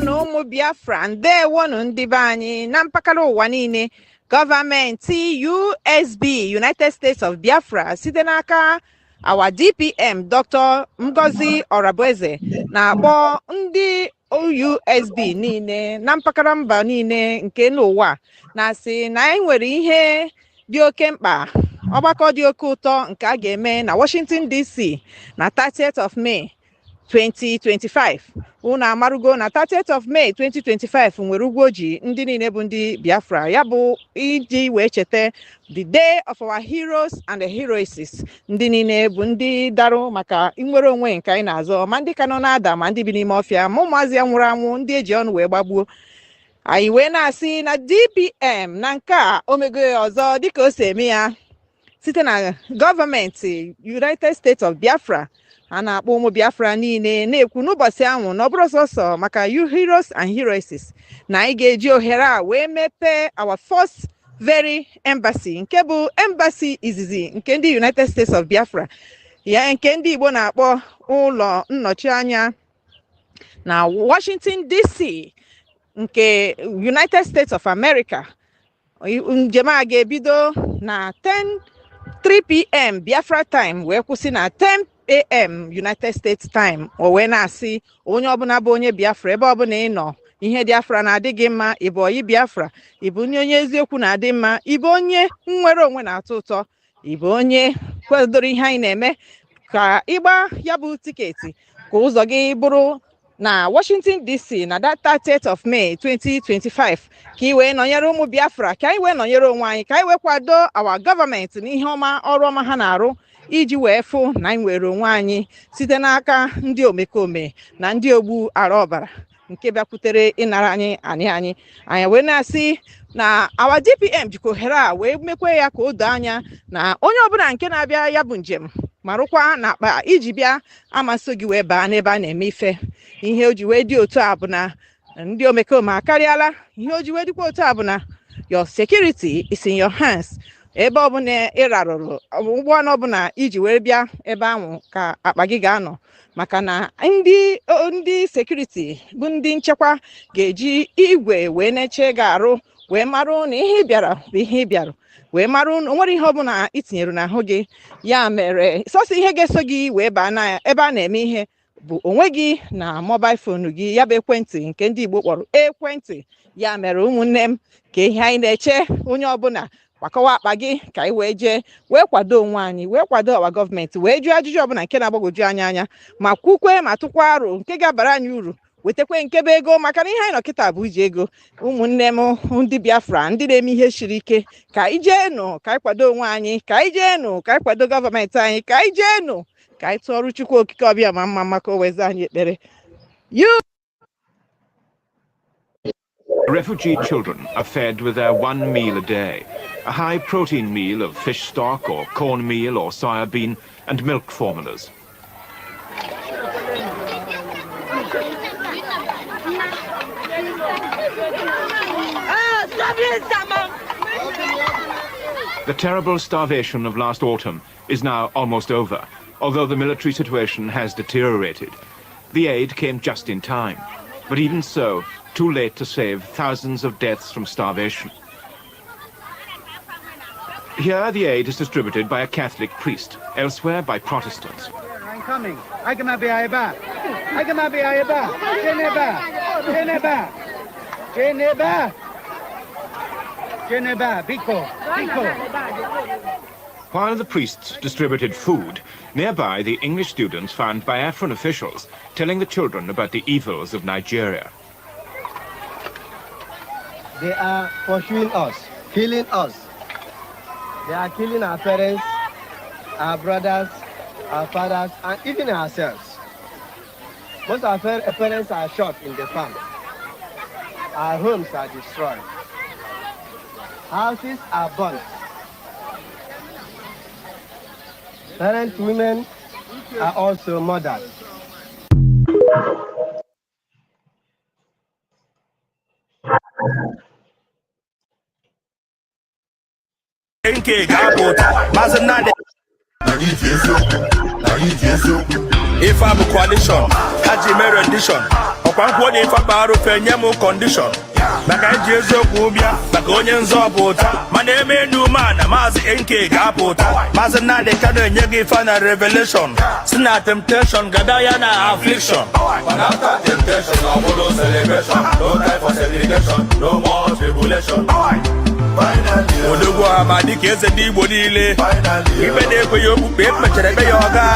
Ndewonu ụmụ Biafra, ndewonu ndị be anyị na mpaghara ụwa niile. Gọọmenti USB United States of Biafra site n'aka our DPM Dr. Ngozi Orabueze na-akpọ ndị USB niile na mpaghara mba niile nke n'ụwa na-asị na anyị nwere ihe dị oke mkpa, ọgbakọ dị oke ụtọ nke a ga-eme na Washington DC na 30th of May 2025. Unu amarugo na 30th of May 2025 nwere ugwu oji ndị niile bụ ndị Biafra, ya bụ iji wee cheta the day of our heroes and the heroesses, ndị niile bụ ndị darụ maka inwere onwe nke anyị na-azọ, ma ndị ka nọ na-ada ma ndị bi n'ime ọfịa, ma ụmụazị ya nwụrụ anwụ ndị eji ọnụ wee gbagbuo. Anyị wee na-asị na DPM na nke a omego ọzọ dịka o si eme ya site na gọọmenti United States of Biafra. A na-akpọ ụmụ Biafra niile na-ekwu n'ụbọchị ahụ na ọ bụrụ sọsọ maka you heroes and heroesses na anyị ga-eji ohere a wee mepee our first very embassy, nke bụ embassy izizi nke ndị United States of Biafra, ya nke ndị Igbo na-akpọ ụlọ nnọchi anya na Washington DC nke United States of America. Njem a ga-ebido na 3 p.m. Biafra time wee kwụsị na 10 a.m. United States time. O wee na-asị onye ọbụla bụ onye Biafra ebe ọbụla ị nọ, ihe Biafra na-adị gị mma, ịbụ oyi Biafra, ịbụ onye eziokwu na-adị mma, ịbụ onye nnwere onwe na-atọ ụtọ, ịbụ onye kwadoro ihe anyị na-eme, ka ịgba ya bụ tiketi ka ụzọ gị bụrụ na Washington DC na that 30th of May 2025, ka ị wee nọnyere ụmụ Biafra, ka anyị wee nọnyere onwe anyị, ka anyị wee kwado our gọọmenti n'ihe ọma ọrụ ọma ha na-arụ iji wee fụ na anyị nwere onwe anyị site n'aka ndị omekome na ndị ogbu ara ọbara nke bịakwutere ịnara anyị anyị wee na-asị na our DPM jikwa ohere a wee mekwe ya ka o doo anya na onye ọbụla nke na-abịa ya bụ njem marụkwa na akpa iji bịa amasị gị wee baa n'ebe a na-eme ife. Ihe o ji wee dị otu a bụ na ndị omekome akarịala. Ihe o ji wee dịkwa otu a bụ na your security is in your hands. Ebe ọbụla ị rarụrụ ụgbọ ọbụla iji wee bịa ebe ahụ ka akpa gị ga-anọ, maka na ndị sekuriti bụ ndị nchekwa ga-eji igwe wee na-eche ga-arụ wee marụ na ihe ị bịara bụ ihe ị bịara, wee marụ na onwere ihe ọbụla itinyere n'ahụ gị. Ya mere sọsọ ihe ga-eso gị wee baa na ebe a na-eme ihe bụ onwe gị na mobile phone gị, ya bụ ekwentị nke ndị Igbo kpọrọ ekwentị. Ya mere ụmụnne m, ka ihe anyị na-eche onye ọbụla gbakọwa akpa gị ka anyị wee jee wee kwado onwe anyị, wee kwado ọwa gọọmenti, wee jụọ ajụjụ ọbụla nke na-agbagwoju anyị anya, ma kwukwe ma tụkwa aro nke ga-abara anyị uru, wetakwe nke bụ ego, maka na ihe anyị nọ kịta bụ iji ego. Ụmụnne m ndị Biafra ndị na-eme ihe siri ike, ka anyị jeenụ ka anyị kwado onwe anyị, ka anyị jeenụ ka anyị kwado gọọmenti anyị, ka anyị jeenụ ka anyị tụọrụ Chukwu okike ọbịa ma mma maka o weze anyị ekpere. Refugee children are fed with their one meal a day, a high-protein meal of fish stock or cornmeal or soya bean and milk formulas. The terrible starvation of last autumn is now almost over, although the military situation has deteriorated. The aid came just in time, but even so, too late to save thousands of deaths from starvation. Here, the aid is distributed by a Catholic priest, elsewhere by Protestants. I'm coming. I can be Ayaba. I can be Ayaba. Geneva. Biko. While the priests distributed food, nearby the English students found Biafran officials telling the children about the evils of Nigeria. They are pursuing us, killing us. They are killing our parents, our brothers, our fathers, and even ourselves. Most of our parents are shot in the farm. Our homes are destroyed. Houses are burnt. Parents, women are also murdered. nke ga-apụta mazị nnadị If I'm a coalition, Haji Mary rendition. Okwankwo de fa baro fenyemo condition. Baka Jesu kubia, baka onye nzọpụta. Mana eme new man, mazi NK ga-apụta. Mazi na de kano nye gị final revelation. Sina temptation, gadaya na affliction. But after temptation, no more celebration. No time for segregation, no more tribulation. Finally, Odogwu Amadi ka eze ndị Igbo niile. Ibe na-ekwe ya okpukpe mechara ebe ya ọga.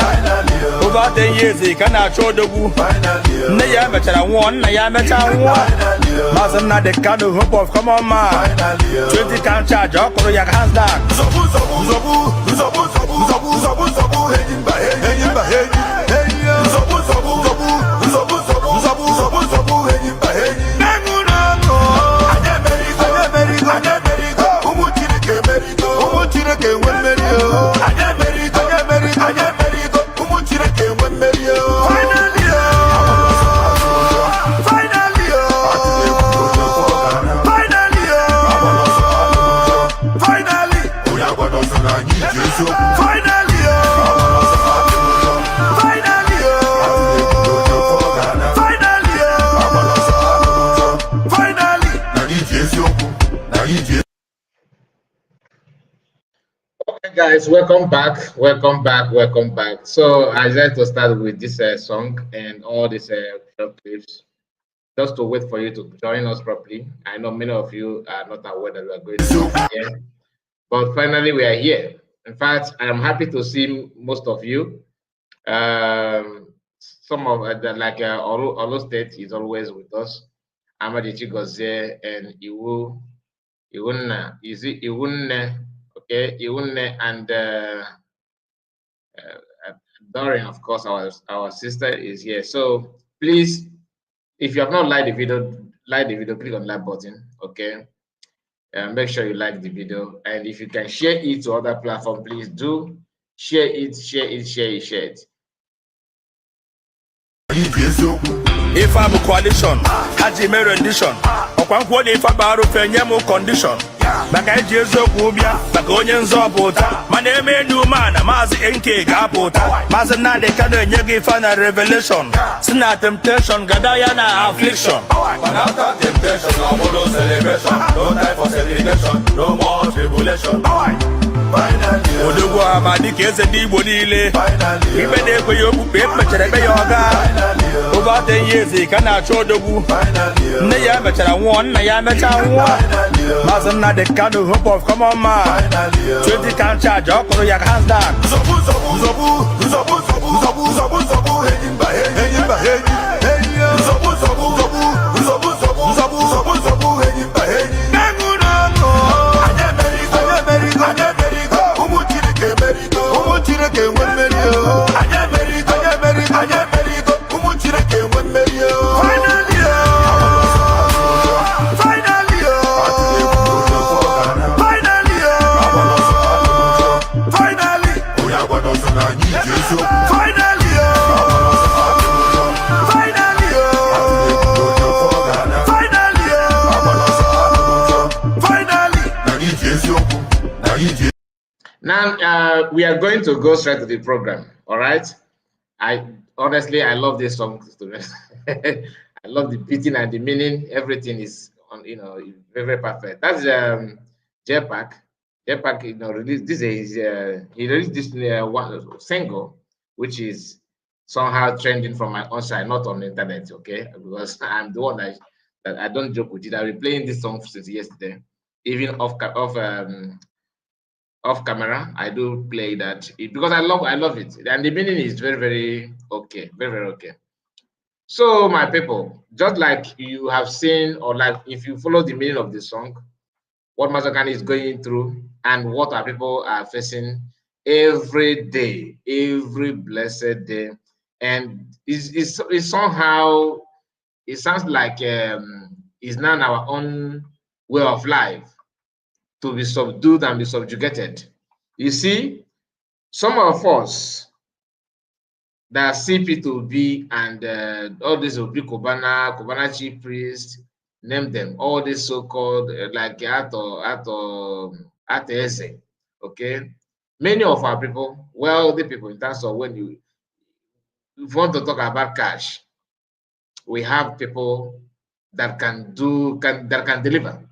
Over 10 years ka na-achọ Odogwu. Nne ya mechara nwụọ, nna ya mecha nwụọ. Maazị Nnamdi Kanu, hope of common man. 20 count charge, ọ kụrụ ya hands down. Guys, welcome back. So I'd like to start with this song and all these short clips, just to wait for you to join us properly. I know many of you are not aware that we are going to be here, but finally we are here. In fact, I am happy to see most of you. Some of the Olo State is always with us. Amadichi Gozie and Iwunna. Is it Iwunne? Okay, Iwunne and Dorian, of course, our sister is here. So please, if you have not liked the video, click on like button. Okay, make sure you like the video, and if you can share it to other platforms, please do share it. If I'm a coalition, Haji Mary rendition. Okwankwo de fa baro fenyemo condition. Baka Jesu kubia, baka onye nzọpụta. Mana eme new man, mazi NK ga-apụta. Mazi Nnamdi Kanu nye gị final revelation. Sina temptation, gadaya na affliction. But after temptation, no more celebration. No time for segregation, no more tribulation. Finally, Odogwu Amadi ka eze ndị Igbo niile. Ibe na-ekwe ya okpukpe mechara ebe ya ọga. Over 10 years ka na-achọ Odogwu. Nne ya mechara nwụọ, nna ya mecha nwụọ. Maazị Nnamdi Kanu, hope of common man. 20 count charge, ọ kụrụ ya hands down. Now we are going to go straight to the program. All right. Honestly, I love this song. I love the beating and the meaning. Everything is on, very, very perfect. That's J-Pack. J-Pack, released this he released this one single, which is somehow trending from my own side, not on the internet. Okay, because I'm the one that I don't joke with it. I've been playing this song since yesterday, even off camera. I do play that because I love it, and the meaning is very, very okay, very, very okay. So my people, just like you have seen, or like if you follow the meaning of the song, what Mazakani is going through and what our people are facing every day, every blessed day, and it's somehow, it sounds like it's not our own way of life to be subdued and be subjugated. You see, some of us that CP2B and all these will be Cubana chief priest, name them, all these so-called like Ateze, okay? Many of our people, wealthy people, in terms of when if you want to talk about cash, we have people that can deliver.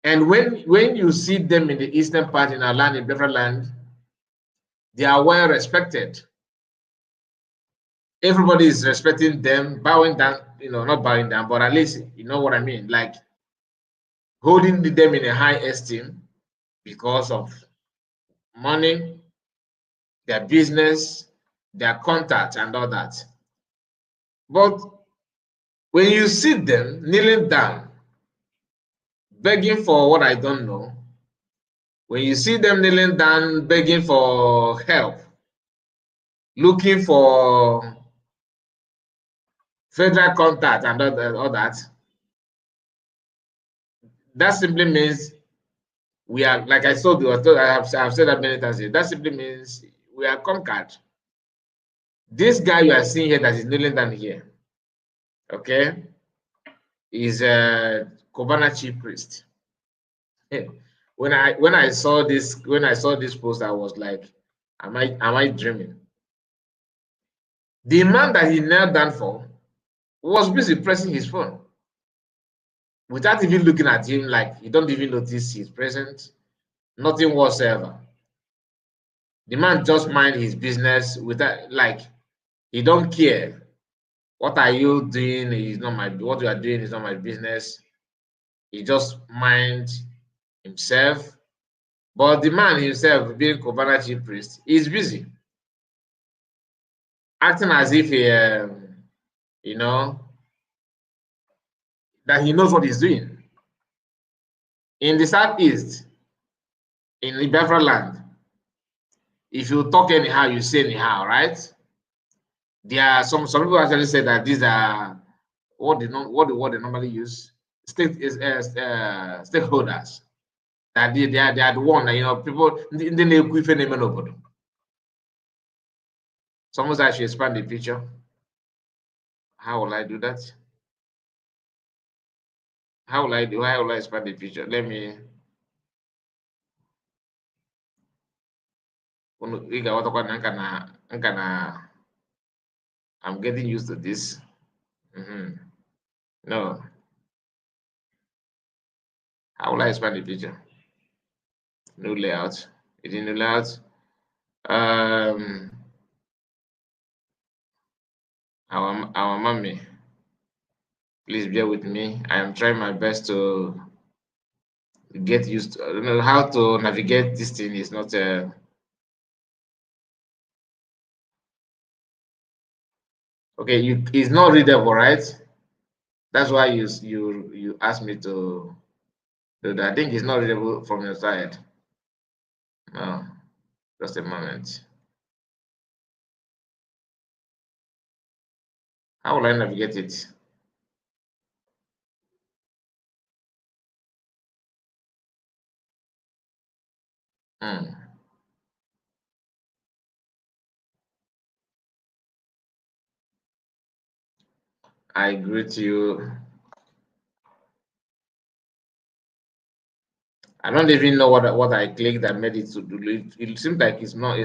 And when you see them in the eastern part in our land, in Biafra land, they are well respected. Everybody is respecting them, bowing down, not bowing down, but at least you know what I mean, like holding them in a high esteem because of money, their business, their contact, and all that. But when you see them kneeling down, begging for what I don't know, when you see them kneeling down, begging for help, looking for federal contact and all that, that simply means we are, like I told you, I have said that many times, that simply means we are conquered. This guy you are seeing here that is kneeling down here, okay, is a Cubana chief priest. When I saw this post, I was like, am I dreaming? The man that he knelt down for was busy pressing his phone without even looking at him, like you don't even notice he's present, nothing whatsoever. The man just mind his business without, like, he don't care. What are you doing? What you are doing is not my business. He just mind himself. But the man himself, being Cubana chief priest, is busy acting as if he, that he knows what he's doing. In the southeast, in the Biafra land, if you talk anyhow, you say anyhow, right? There are some people actually say that these are what they normally use, stakeholders. That they are the one that, people in the neighborhood. Someone said I should expand the picture. How will I do that? How will I expand the picture? Let me. I'm getting used to this. No. How will I expand the picture? New layout. Is it new layout? Our mommy. Please bear with me. I am trying my best to get used to. I don't know how to navigate this thing. Is not okay. It's not readable, right? That's why you asked me to do that. I think it's not readable from your side. No, just a moment. How will I navigate it? I greet you. I don't even know what I clicked that made it to do. It seems like it's not.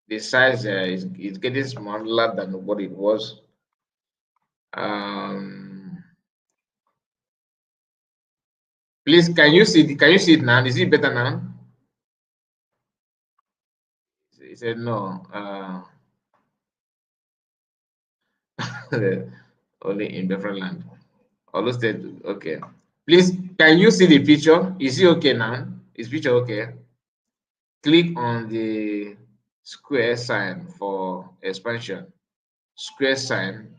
The size is getting smaller than what it was. Please, can you see it now? Is it better now? He said no. Only in different land. Although state, okay. Please, can you see the picture? Is it okay now? Is picture okay? Click on the square sign for expansion. Square sign.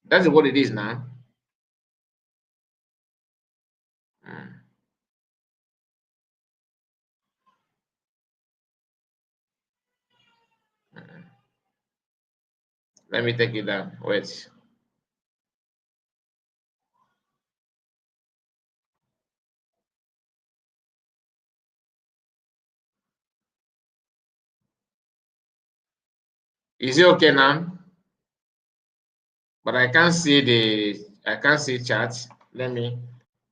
That's what it is now. Let me take it down. Wait. Is it okay now? But I can't see chat. Let me.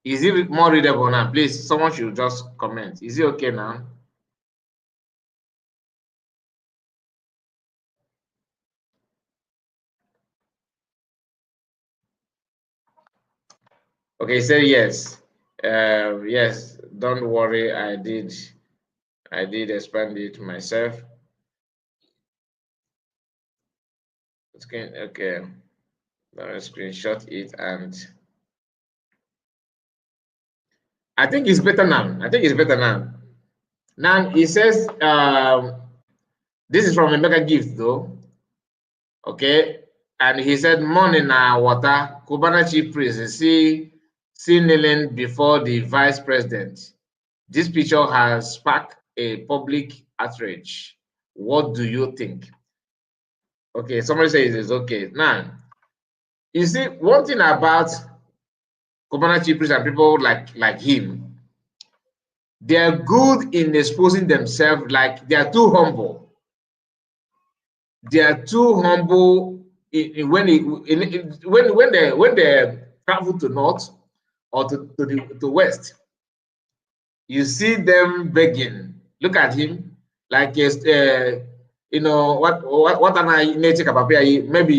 Is it more readable now? Please, someone should just comment. Is it okay now? Okay, say yes. Yes, don't worry. I did expand it myself. Okay. Let me screenshot it, and I think it's better now. I think it's better now. Now it says this is from a mega gift though. Okay, and he said, "Morning na water, Cubana chief priest see kneeling before the vice president. This picture has sparked a public outrage. What do you think?" Okay, somebody says it's okay. Now, you see, one thing about Cubana chief priest and people like him, they are good in exposing themselves. Like they are too humble. They are too humble when they travel to north or to west. You see them begging. Look at him, like you know what am I nature maybe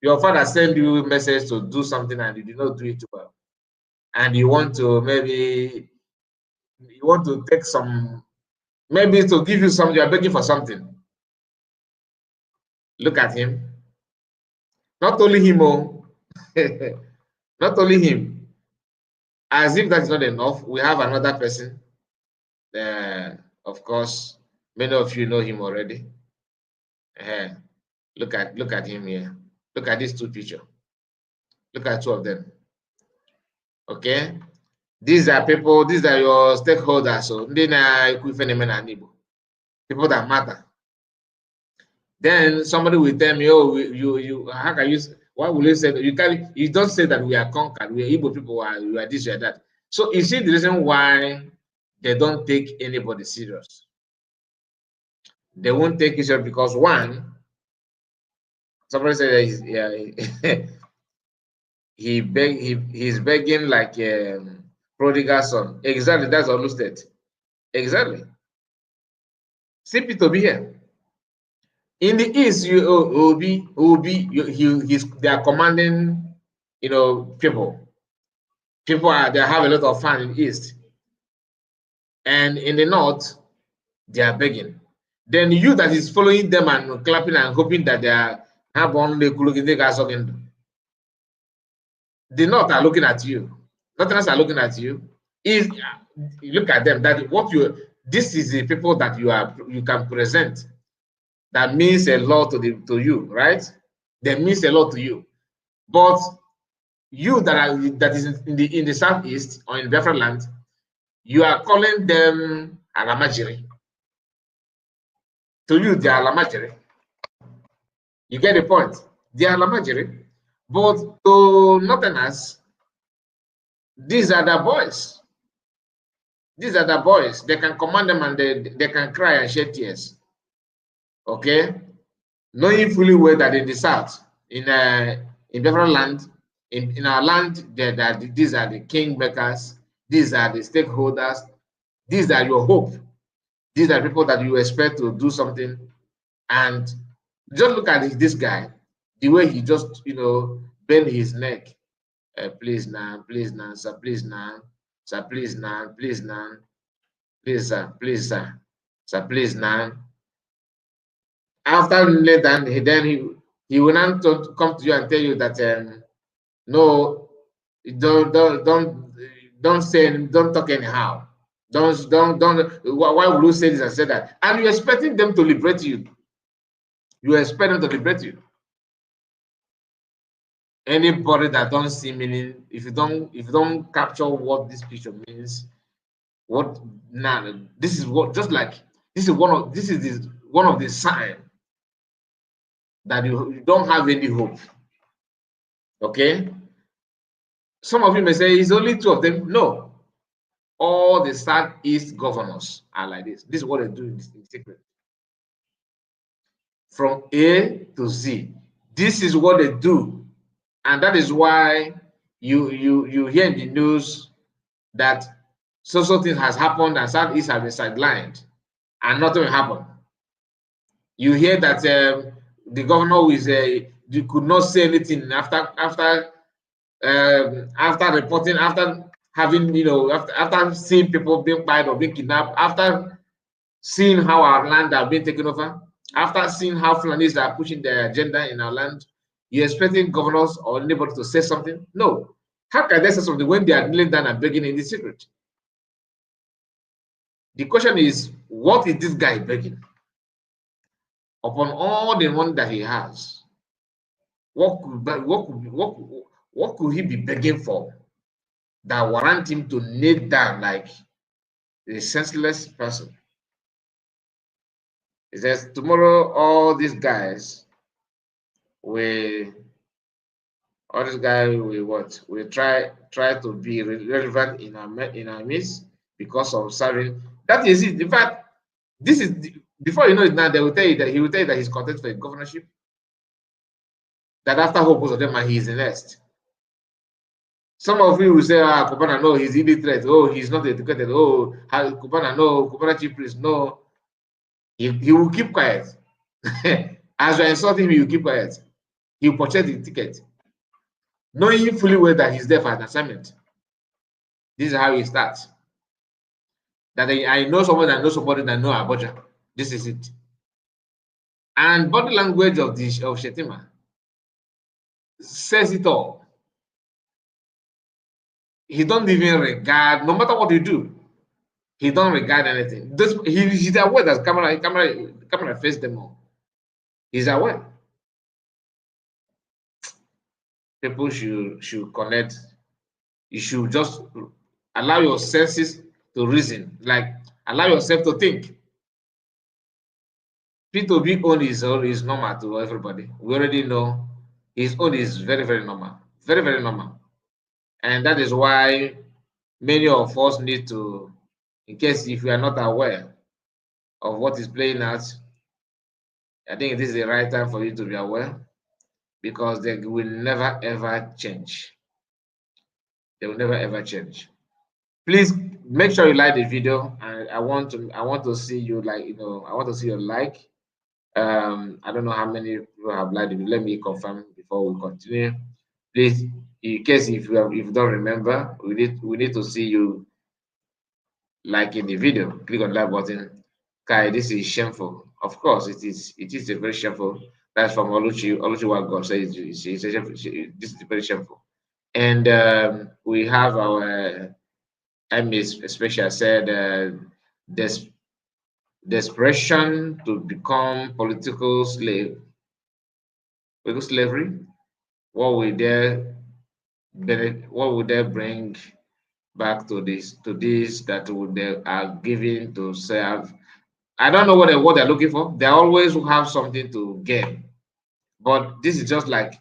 your father send you a message to do something and you did not do it well, and you want to maybe you want to take some, maybe to give you something, you are begging for something. Look at him. Not only him, oh, not only him. As if that's not enough, we have another person. Of course, many of you know him already. Look at him here. Look at these two pictures. Look at two of them. Okay, these are people. These are your stakeholders. So people that matter. Then somebody will tell me, "Oh, you how can you? Why will you say that? You can't. You don't say that we are conquered. We are Igbo people. We are this, we are that." So you see the reason why they don't take anybody serious. They won't take it serious because one, somebody said that he's begging like prodigal son. Exactly, that's Olu State. Exactly. CP to be here. In the east, they are commanding, people. They have a lot of fun in the east, and in the north, they are begging. Then you that is following them and clapping and hoping that they have only looking, they guys talking. The north are looking at you. Northerners are looking at you. Is you look at them, that this is the people that you can present. That means a lot to you, right? That means a lot to you. But you that is in the southeast or in Biafra land, you are calling them alamajiri. To you, they are alamajiri. You get the point? They are alamajiri. But to northerners, these are the boys. These are the boys. They can command them and they can cry and shed tears. Okay? Knowing fully well that in the south, in Biafra land, in our land, these are the king makers, these are the stakeholders, these are your hope. These are people that you expect to do something. And just look at this guy, the way he just, bend his neck. Please now, sir, please now, sir, please now, please now, please sir, please sir, sir, please now. After then he will not come to you and tell you that no, don't talk anyhow. Why would you say this and say that? And you're expecting them to liberate you. You expect them to liberate you. Anybody that don't see meaning, if you don't capture what this picture means, this is one of the signs that you don't have any hope. Okay? Some of you may say it's only two of them. No. All the Southeast governors are like this. This is what they do in secret. From A to Z. This is what they do. And that is why you hear in the news that so thing has happened and Southeast have been sidelined and nothing will happen. You hear that the governor you could not say anything after after reporting, after having, after seeing people being fired or being kidnapped, after seeing how our land are being taken over, after seeing how Fulanis are pushing their agenda in our land, you're expecting governors or anybody to say something? No. How can they say something when they are kneeling down and begging in the secret? The question is, what is this guy begging? Upon all the money that he has, what could he be begging for that warrant him to kneel down like a senseless person? He says tomorrow all these guys will what? We try to be relevant in our midst because of serving. That is it. In fact, this is before you know it now, they will tell you that he will tell you that he's content for a governorship. That after hope, most of them are he is the next. Some of you will say, Cubana, no, he's illiterate. Oh, he's not educated. Oh, Cubana, no, Cubana chief priest, no. He will keep quiet. As you're insulting him, he will keep quiet. He will purchase the ticket, knowing fully well that he's there for an assignment. This is how he starts. That I know someone that knows somebody that know Abuja. This is it. And body language of Shetima says it all. He don't even regard, no matter what you do, he don't regard anything. He's aware that camera face them all. He's aware. People should connect. You should just allow your senses to reason, like allow yourself to think. P2B own is normal to everybody. We already know his own is very, very normal. Very, very normal. And that is why many of us need to, in case if you are not aware of what is playing out, I think this is the right time for you to be aware, because they will never ever change. They will never ever change. Please make sure you like the video, and I want to see you like, I want to see your like. I don't know how many people have liked it. Let me confirm before we continue. Please, in case if you don't remember, we need to see you liking the video. Click on that button. Kai, this is shameful. Of course, it is a very shameful. That's from Oluchi what God says. This is very shameful. And we have our Emmys, especially said desperation to become political slavery. What will they bring back to this that they are giving to serve? I don't know what they're looking for. They always have something to gain, but this is just like,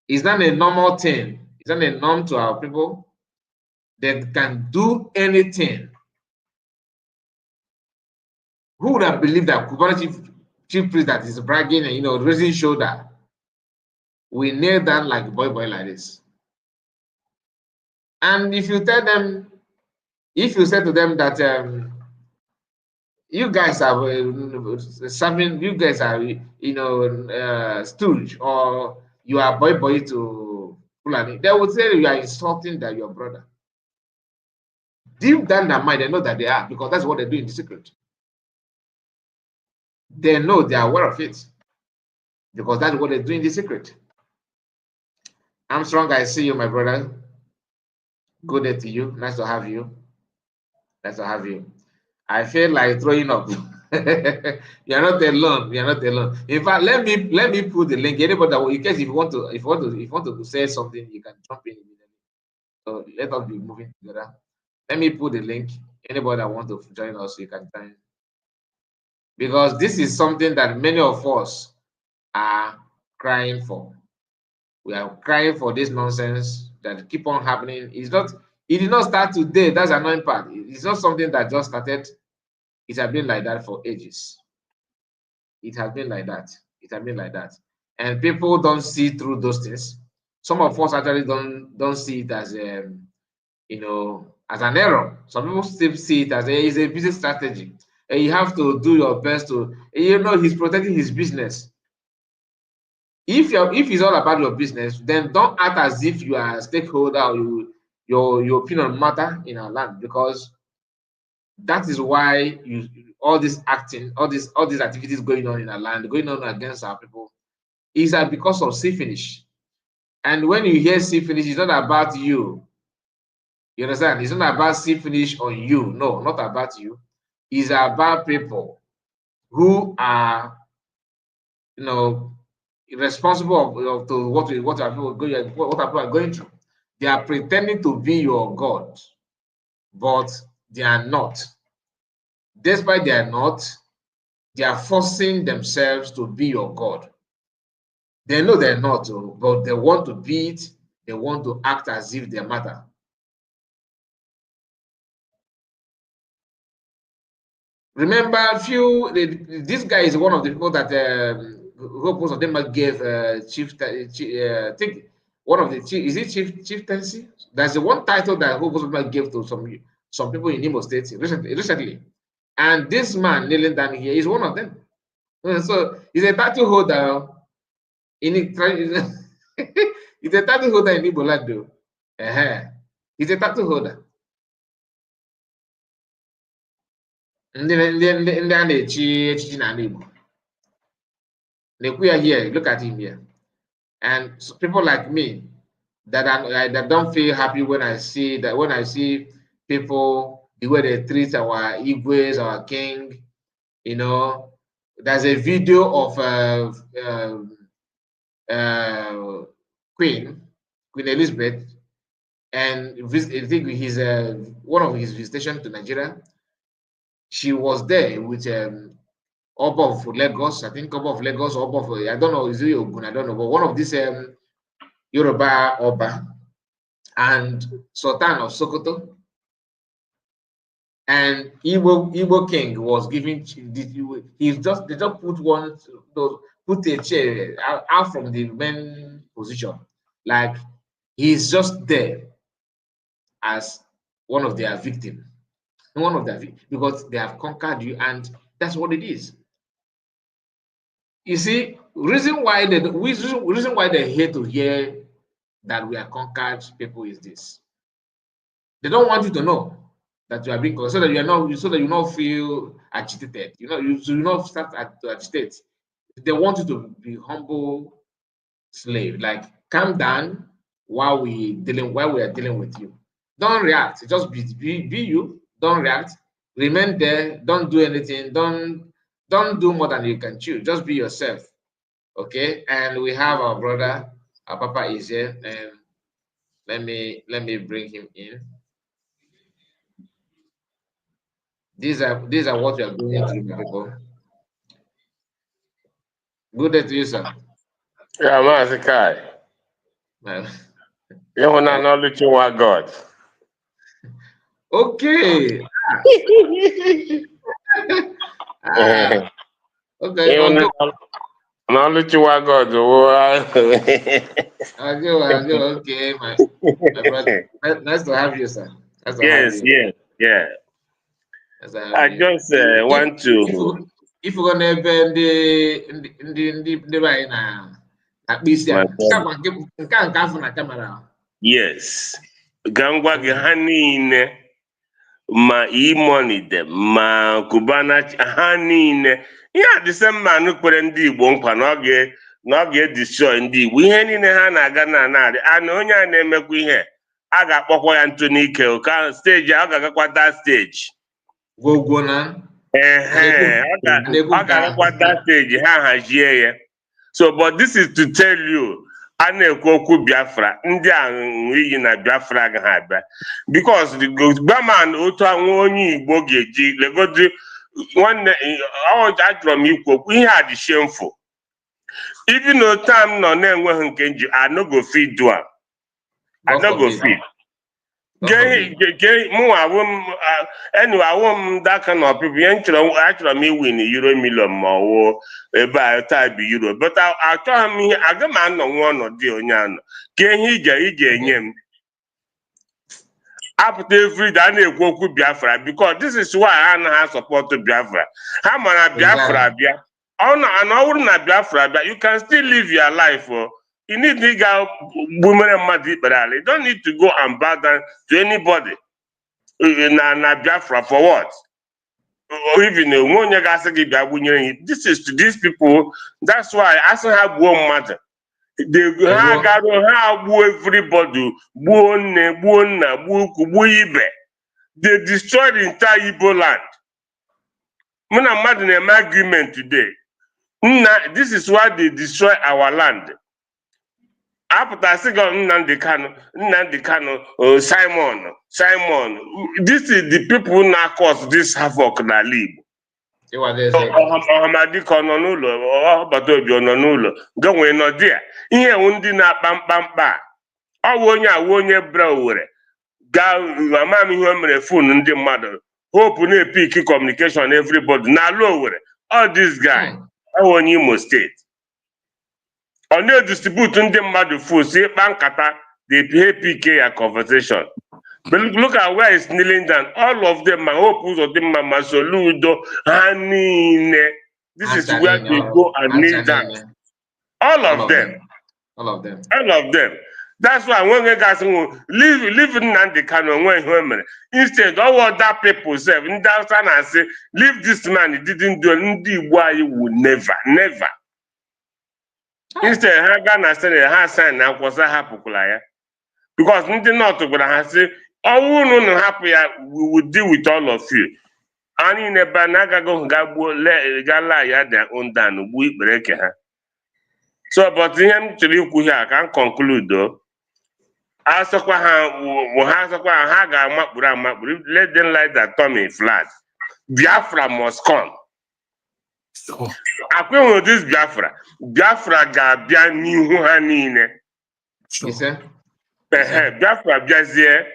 it's not a normal thing. It's not a norm to our people. They can do anything. Who would have believed that Cubana chief priest that is bragging and raising shoulder, we nail down like boy like this? And if you say to them that you guys are serving, you guys are stooge, or you are boy to Fulani, they would say you are insulting your brother. Deep down their mind, they know that they are, because that's what they do in the secret. They know, they are aware of it, because that's what they do in the secret. Armstrong, I see you, my brother. Good day to you. Nice to have you. Nice to have you. I feel like throwing up. You're not alone. You're not alone. In fact, let me put the link. Anybody, in case if you want to say something, you can jump in immediately. So let us be moving together. Let me put the link. Anybody that want to join us, you can join. Because this is something that many of us are crying for. We are crying for this nonsense that keep on happening. It did not start today. That's annoying part. It's not something that just started. It has been like that for ages. It has been like that. It has been like that. And people don't see through those things. Some of us actually don't see it as as an error. Some people still see it as a business strategy. And you have to do your best to, he's protecting his business. If it's all about your business, then don't act as if you are a stakeholder or your opinion matter in our land, because that is why all this acting, all these activities going on in our land, going on against our people, is that because of sea finish. And when you hear sea finish, it's not about you. You understand? It's not about sea finish on you. No, not about you. It's about people who are, responsible to what our people are going through. They are pretending to be your God, but they are not. Despite they are not, they are forcing themselves to be your God. They know they're not, but they want to be it. They want to act as if they matter. Remember, this guy is one of the people that most of them gave I think one of the chief, is it chieftaincy? That's the one title that most of them gave to some people in Imo State recently. And this man kneeling down here is one of them. So he's a title holder in it. He's a title holder in Igbo land, though. He's a title holder. Ndị a na-echi echichi n'ala Igbo. Here, look at him here. And so people like me that don't feel happy when I see people, the way they treat our Igwes, our king, there's a video of Queen Elizabeth, and I think he's one of his visitations to Nigeria. She was there with Oba of Lagos, I think Oba of Lagos, Oba of, I don't know, is it Ogun, I don't know, but one of these Yoruba Oba and Sultan of Sokoto. And Igbo king was giving, they just put a chair out from the main position, like he's just there as one of their victims, because they have conquered you, and that's what it is. You see, reason why they hate to hear that we are conquered people is this: they don't want you to know that you are being conquered, so that you not feel agitated. You not start to agitate. They want you to be humble slave, like calm down while we are dealing with you. Don't react. Just be you. Don't react. Remain there. Don't do anything. Don't do more than you can chew. Just be yourself. Okay. And we have our brother. Our Papa is here, and let me bring him in. These are what we are going through, my people. Good day to you, sir. Yeah, Master Kai. You want to know the God. Okay. Okay. Knowledge what God. Okay, my brother. Nice to have you, sir. Nice to have you. Yeah. I just want to. If we're gonna be the right now, at least na camera. Yes. Gangwa Hanine. Ma e-money them, ma Cubana Hanine. Yeah, the same man who put in the won't not get destroyed in the we any Hana Gana, and Onya name we here. I got Papa Anthony Kelka stage, I got that stage. Go na. I got what that stage, ha. So, but this is to tell you, I na-ekwu Biafra, ndị a iyi na Biafra agaghị abịa, because the Gbaman otu onye Igbo ga-eji legodi nwanne achọrọ m ikwu okwu ihe a dị shameful. Even though time nọ na-enweghị nke nji, I no go fit do am. I no go fit. Anyway, I want that kind of people. Actually, me win Euro million more by type Euro. But I told me, I got man no one or deal. Can he get him? After every day, I go Biafra because this is why I have support to Biafra. How many Biafra? And all na Biafra, but you can still live your life. You need to go women and mad. You don't need to go and bow down to anybody. Na Biafra for what? Or even this is to these people. That's why I also have one matter. They have everybody. They destroyed the entire Igbo land. When I'm mad in an agreement today, this is why they destroy our land. After I say Nnamdi Kanu, Simon. This is the people who now cause this havoc in the league. Ọhamadike nọ n'ụlọ, ọbata obi nọ n'ụlọ, gọnwe nọ dị ya. Ihe ndị na-akpa mkpamkpa ọ wụ onye awụ onye bra Owere ga amam ihe o mere fon ndị mmadụ hope na-epik communication everybody na ala Owere. All this guy ọ wụ onye Imo steeti ọ na-edistribute ndị mmadụ fon si ịkpa nkata they PK ya conversation. But look at where he's kneeling down. All of them, my hope of them, Mama Soludo, Hanine. This is where they go and kneel down. All of them. That's why when you guys live in Nnamdi Kanu when instead all other people say, and say, leave this man, he didn't do anything. Why you would never. Instead, Hagana said, Hassan now was a happy because nothing not to go and say. We will deal with all of you. And in a banaga go gala ya their own dan we break her. So, but him to you I can conclude though. As a haga let them like that Tommy flat. Biafra must come. Akwe with this Biafra ga bia ni hu hanine. Biafra biazie.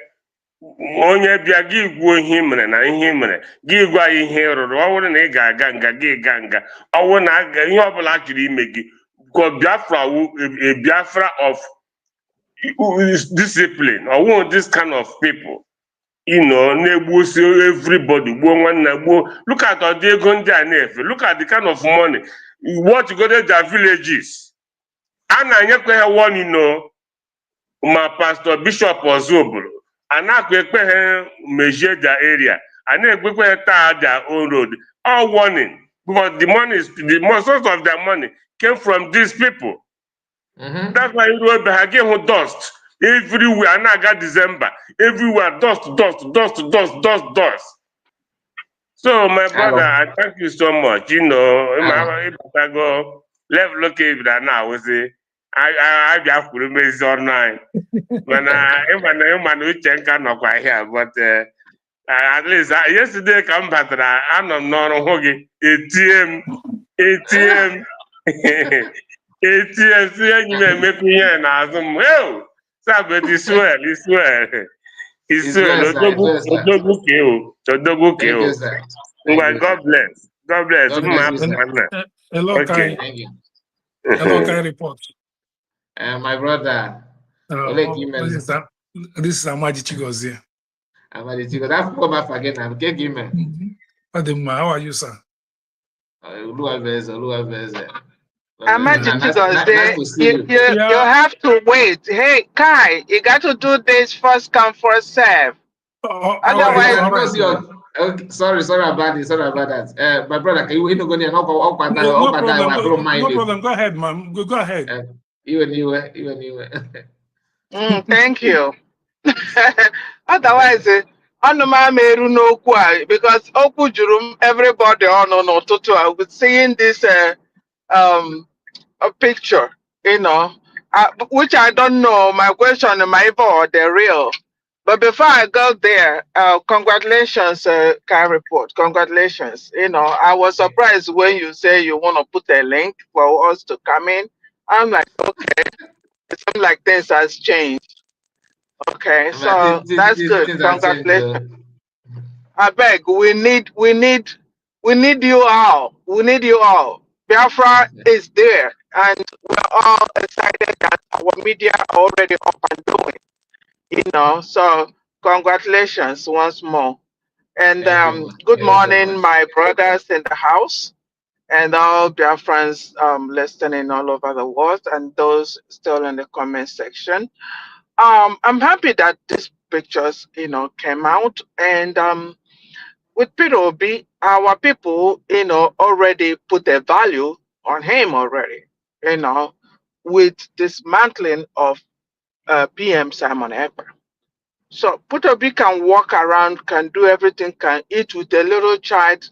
Onye bịa gị gwuo ihe mere na ihe mere gị gwa ihe rụrụ ọ bụrụ na ị ga-aga nga gị ga nga ọ bụrụ na ihe ọ bụla chịrị ime gị because Biafra a Biafra of discipline or this kind of people na-egbuosi everybody gbuo nwanna gbuo. Look at ọdị ego ndị a na-efe. Look at the kind of money what go to their villages a na-anyekwa ha warning ma Pastor Bishop Ozobolo and now we measure the area, and then we their own road. All warning because the money is the source of their money came from these people. That's why you will be dust everywhere. And I got December everywhere dust. So my brother, I thank you so much. If I go left look at that now, we say. I just put it online. When here, but at least yesterday come back I'm not hogging ATM. See you make me here now. Well, somebody swear. God bless. Hello, Kai. Hello, Kai report. My brother. This is Amadi Chigozie. Amadi Chigozie. That's what I forget. I'm getting him. How are you, sir? Amadi Chigozie, you have to wait. Hey, Kai, you got to do this first come, first serve. Otherwise, okay, sorry about that. My brother, can you go there? No problem. Go ahead, ma'am. Go ahead. You. Thank you. Otherwise, because everybody I was seeing this a picture, which I don't know. My question, my board, they're real. But before I go there, congratulations, Kai report. Congratulations. I was surprised when you say you want to put a link for us to come in. I'm like, okay, it seems like things has changed. Okay, so that's good. Congratulations. I beg, we need you all. We need you all. Biafra is there, and we're all excited that our media are already up and doing. So congratulations once more. And good morning, my brothers in the house. and all Biafrans listening all over the world, and those still in the comment section. I'm happy that these pictures, came out, and with Peter Obi, our people, already put a value on him already, with dismantling of PM Simon Ekpa. So Peter Obi can walk around, can do everything, can eat with a little child,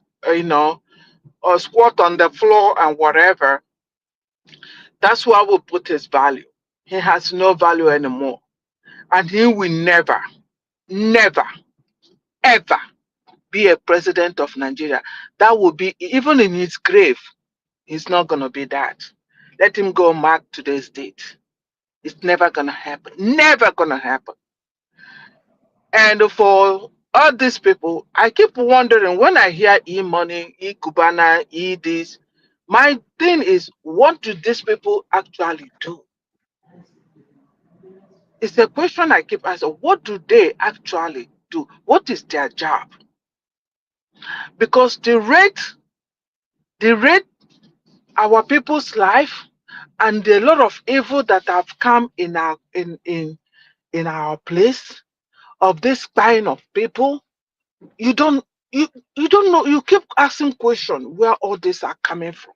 or squat on the floor and whatever. That's where we put his value. He has no value anymore. And he will never, never, ever be a president of Nigeria. That will be, even in his grave, he's not going to be that. Let him go mark today's date. It's never going to happen. Never going to happen. And for all these people, I keep wondering when I hear e-money, e-Cubana, e-this, my thing is, what do these people actually do? It's a question I keep asking. What do they actually do? What is their job? Because they rate our people's life, and a lot of evil that have come in our place of this kind of people. You don't know. You keep asking questions where all this are coming from.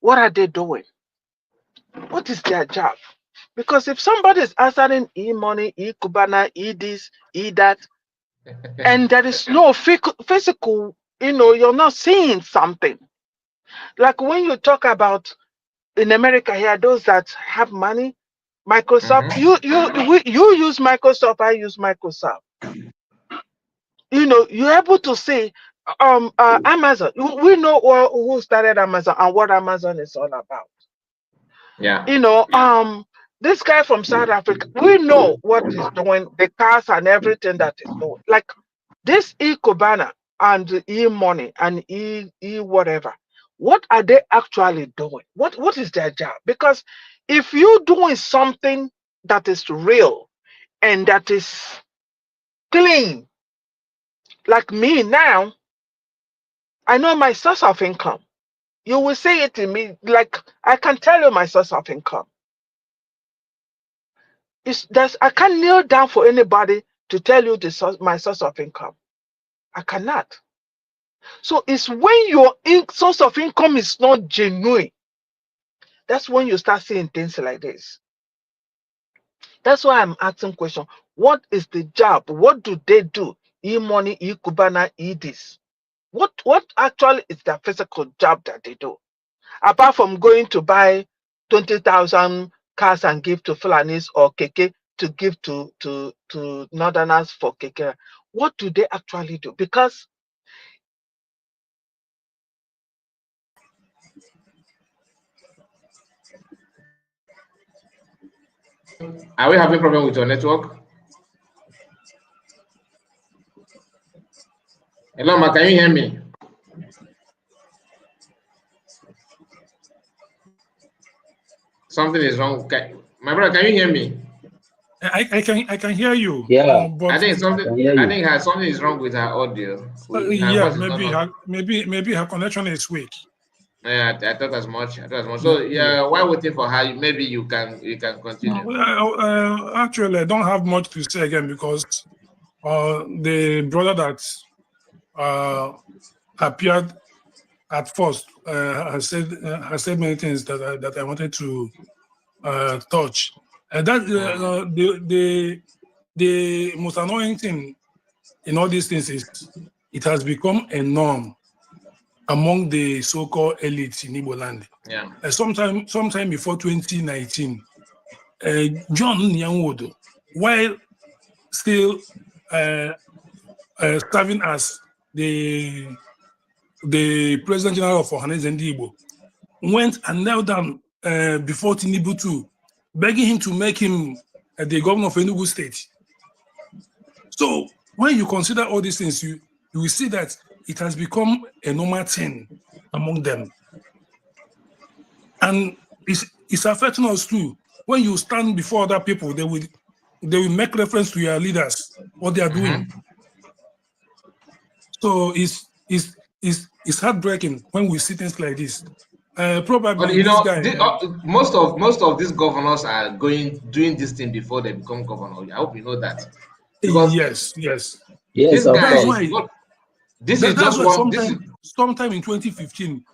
What are they doing? What is their job? Because if somebody is answering e-money, e-Cubana, e-this, e-that, and there is no physical, you're not seeing something. Like when you talk about in America here, those that have money, Microsoft, you use Microsoft, I use Microsoft. You're able to see Amazon. We know who started Amazon and what Amazon is all about. Yeah. This guy from South Africa, we know what he's doing, the cars and everything that he's doing. Like this e-Cubana and e-money and e-whatever, what are they actually doing? What is their job? Because if you're doing something that is real and that is clean, like me now, I know my source of income. You will say it to me, like I can tell you my source of income. I can't kneel down for anybody to tell you my source of income. I cannot. So it's when your source of income is not genuine, that's when you start seeing things like this. That's why I'm asking question. What is the job? What do they do? E-money, e-Cubana, e-this. What actually is the physical job that they do? Apart from going to buy 20,000 cars and give to Fulanis or Keke to give to Northerners for Keke, what do they actually do? Because are we having problem with your network? Hello, Ma, can you hear me? Something is wrong. My brother, can you hear me? I can hear you. Yeah, I think something. I think something is wrong with her audio. Yeah, maybe her connection is weak. Yeah, I thought as much. So yeah, while waiting for her, maybe you can continue. Actually, I don't have much to say again because the brother that appeared at first has said many things that I wanted to touch. The most annoying thing in all these things is it has become a norm among the so-called elites in Igbo land. Yeah. Sometime before 2019, John Nyanwodo, while still serving as the President General of Ohanes and Igbo, went and knelt down before Tinubu too, begging him to make him the governor of Enugu State. So when you consider all these things, you will see that it has become a normal thing among them. And it's affecting us too. When you stand before other people, they will make reference to your leaders, what they are doing. So it's heartbreaking when we see things like this. Probably But you this know, guy. most of these governors are doing this thing before they become governor. I hope you know that, because Yes. this of That's guy, course. why. this is That's just why one. This is sometime in 2015,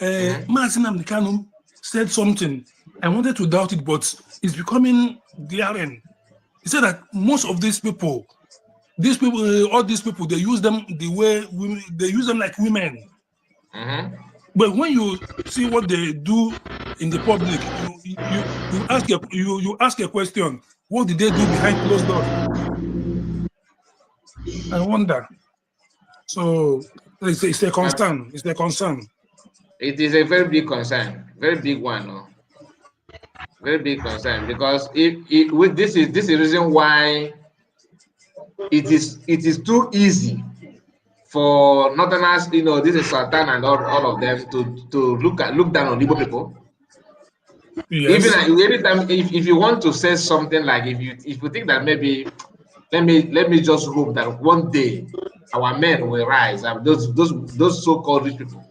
Mhm. Martin Amdekanum said something. I wanted to doubt it, but it's becoming glaring. He said that most of these people, all these people, they use them the way women, they use them like women. Mhm. But when you see what they do in the public, you ask a question. What did they do behind closed doors? I wonder. So it's a concern. It's a concern. It is a very big concern, very big one, no? Very big concern, because with this is the reason why it is too easy for northerners, you know, this is Sultan and all of them to look down on Igbo people. Even Yes. every time, if you want to say something, like if you think that maybe let me just hope that one day our men will rise, and those so-called rich people,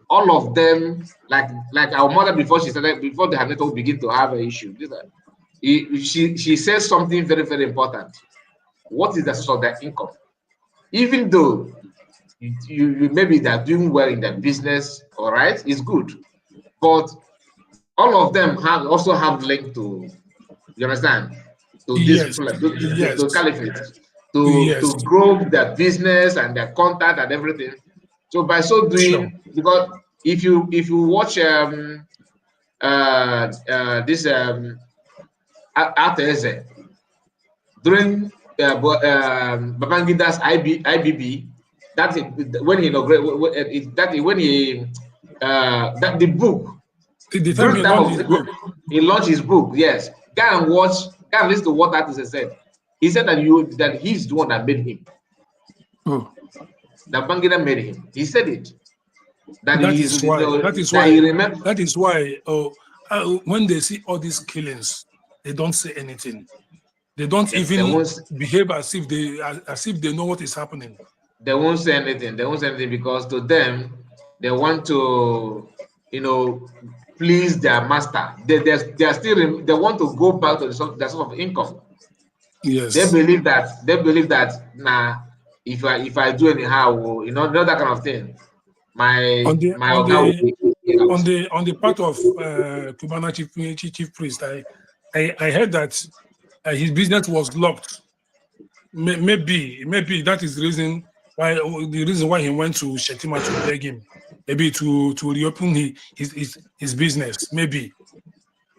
all of them, like our mother, before the her network begin to have an issue, she says something very, very important. What is the source of their income? Even though you maybe they're doing well in their business, all right, it's good, but all of them also have link to, you understand, to this Yes. people, Yes. to caliphate, to Yes. grow their business and their contact and everything. So by so Sure. doing, because if you watch this Ateze during Babangida's IBB, that when he inaugurated that when he that the book, The time during he the time launched of his book. he launched his book, yes. Go and watch, go and listen to what Ateze said. He said that he's the one that made him. Oh. That Bangida made him. He said it. That That he is is, why. That is that he why. remember. That is why. When they see all these killings, they don't say anything. They don't They even won't. behave as if they know what is happening. They won't say anything. They won't say anything, because to them, they want to, please their master. They are still, they want to go back to their source of income. Yes. They believe that nah, if I do anyhow, that kind of thing. My On the my on oga will the be out. on the part of Cubana chief priest, I heard that his business was locked. Maybe that is the reason why he went to Shetima to beg him, maybe to reopen his business. Maybe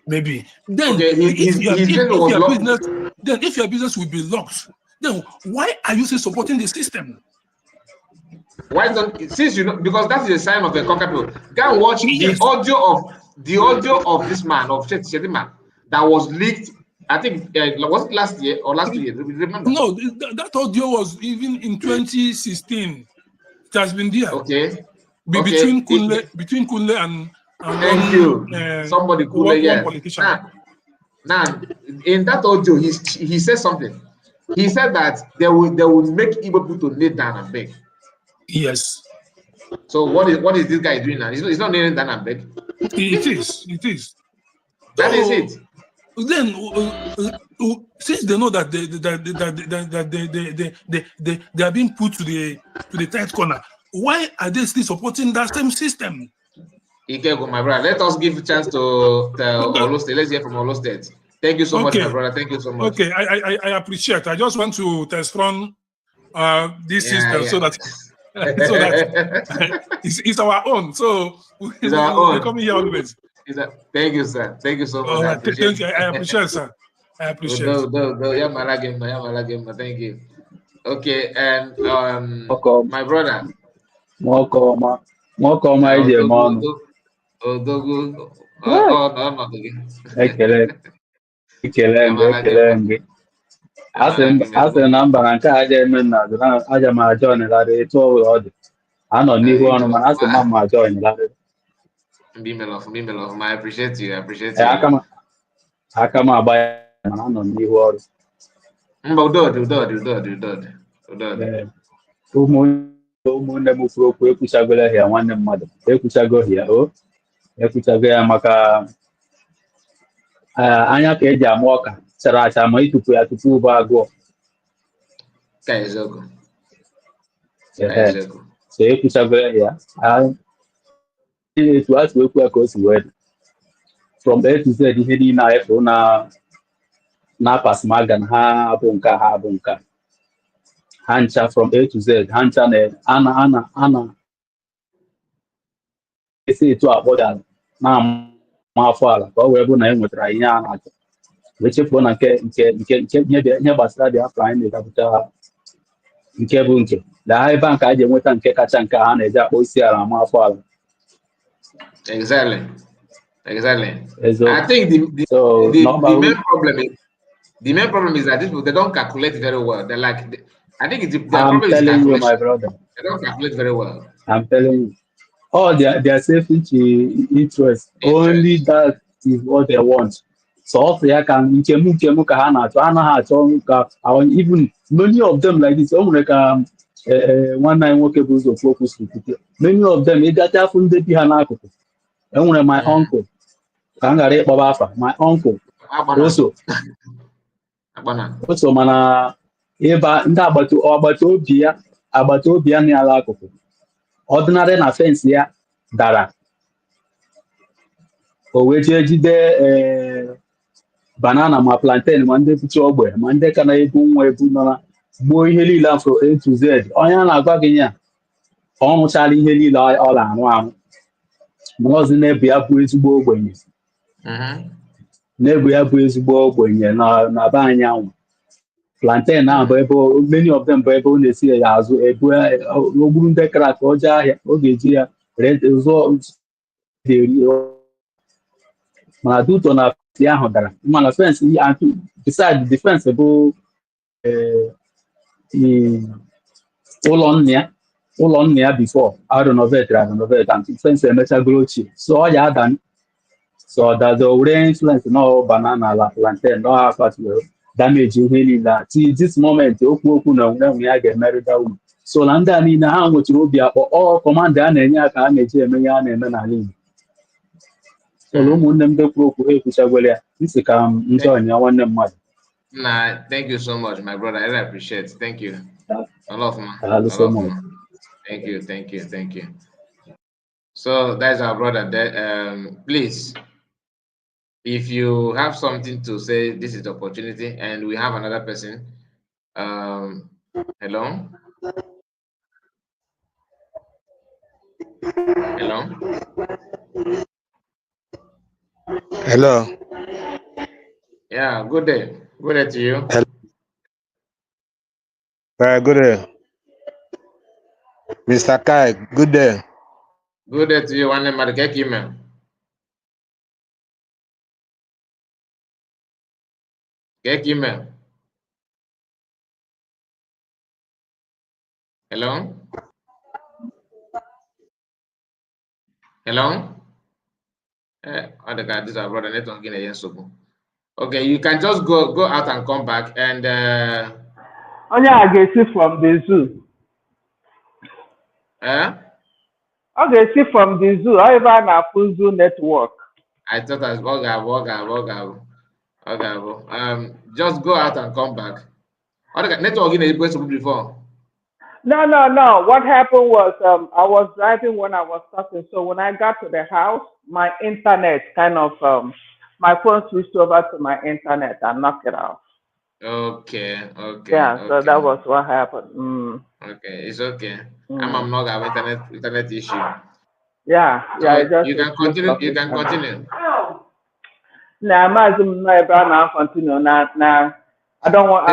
then Okay, his business was locked. if your business will be locked, then why are you still supporting the system? Why don't, since you know, because that is a sign of a conquered people. Go and watch Yes. the audio of this man, of Shetima, that was leaked. I think was it last year or last 2 years? Remember? No, that audio was even in 2016. It has been there. Okay. Between Kunle and Thank you. Somebody cool, one yes. politician. Now, in that audio, he said something. He said that they will make Igbo people to kneel down and beg. Yes. So what is this guy doing now? He's not kneeling down and beg. It is. That is So it. then, since they know that they are being put to the tight corner, why are they still supporting that same system? Ikego, my brother, let us give a chance to Olo State. Let's hear from Olo State. Thank you so much, my brother. Thank you so much. Okay, I appreciate. I just want to test run this system so that it's our own. So it's our own. We come here always. Thank you, sir. Thank you so much. I appreciate thank you. I appreciate, sir. I appreciate. Thank you. Okay, and my brother. Odogu. No. Ekele gị. Asị na mba na nke a aja eme na aja ma join larị etu ọbụla ọ dị. Anọ n'ihu ọrụ mana asị ma join larị. Be me love. I appreciate you. Aka m agba ya mana anọ n'ihu ọrụ. Mba, udod. Ụmụ ụmụnne m furu okwu ekwuchagoro ya nwanne mmadụ ekwuchago ya o ekwuchago ya maka anya ka eji ama ọka chara acha ma ịtụpụ ya tupu ụba agụọ so ekwuchago ya etu a si ekwu ya ka o si wee dị from A to Z ihe niile a efu na pasmaga na ha abụ nka ha abụ nka ha ncha from A to Z ha ncha ana esi etu akpọda na-ama afọ ala ka ọ wee bụ na e nwetara ihe a na-achọ wee chefuo na nke ihe gbasara dị afọ anyị na-edapụta nke bụ nke daa ebe a nke a ji enweta nke kacha nke ha na-eji akpọ isi ala ama afọ ala. Exactly. I think the main problem is that these people, they don't calculate very well. They're like, I think the I'm problem telling is you, my brother. They don't calculate very well. I'm telling you. Oh, their self-interest. Only that is what they want. So ya can nchemu ka ha na-achọ anaghị achọ ka even many of them like this. O nwere ka nwanne anyị nwoke bụ ụzọ focus kwupụta. Many of them ịgacha afụ ndị bi ha n'akụkụ. E nwere my uncle ka m ghara ịkpọba afa. My uncle oso mana ịba ndị agbata obi ya n'ala akụkụ. Ordinary na fence ya dara. O wee jee jide banana ma plantain ma ndị bụcha ogbe ma ndị ka na-ebu nwa ebu nọ na gbuo ihe niile afro A to Z. Onye a na-agwa gị ya ọ rụchara ihe niile ọ na-arụ ahụ ma ọzi na-ebu ya bụ ezigbo ogbenye na be anyanwụ. Plantain ahụ bụ ebe many of them bụ ebe ọ na-esi ya azụ ebu ogburu ndị kara ka ọ jee ahịa ọ ga-eji ya zụọ mana duto na fence ahụ dara mana fence beside the fence bụ ụlọ nna ya before renovate and fence emechagoro ochie so ọ ya ada so that the were influence no banana la plantain no have damage ihe niile till this moment okwu na onwe ya ga-emerịta unu so na ndị a niile ha nwechara obi akpọ kọmanda a na-enye aka a na-eji eme ihe a na-eme n'ala Igbo. So ụmụnne m dekwuru okwu ekwuchagwere ya isi ka m njọ ya nwanne mmadụ. Thank you so much, my brother. I really appreciate it. Thank you. I love man. Thank you. So that's our brother there. Please, if you have something to say, this is the opportunity, and we have another person. Hello. Yeah, good day. Good day to you. Very good day. Mr. Kai, good day. Good day to you. One name, get email. Get email. Hello. The guy, this is our brother. Okay, you can just go out and come back and. Only I get it from the zoo. Okay, see from the zoo. However, na full zoo network. I thought as just go out and come back. Network in the before. No. What happened was I was driving when I was talking. So when I got to the house, my internet my phone switched over to my internet and knocked it off. Okay. Yeah, so that was what happened. Okay, it's okay. I'm not have internet issue. Yeah. So you can continue. Nah, I'm continue. Now, I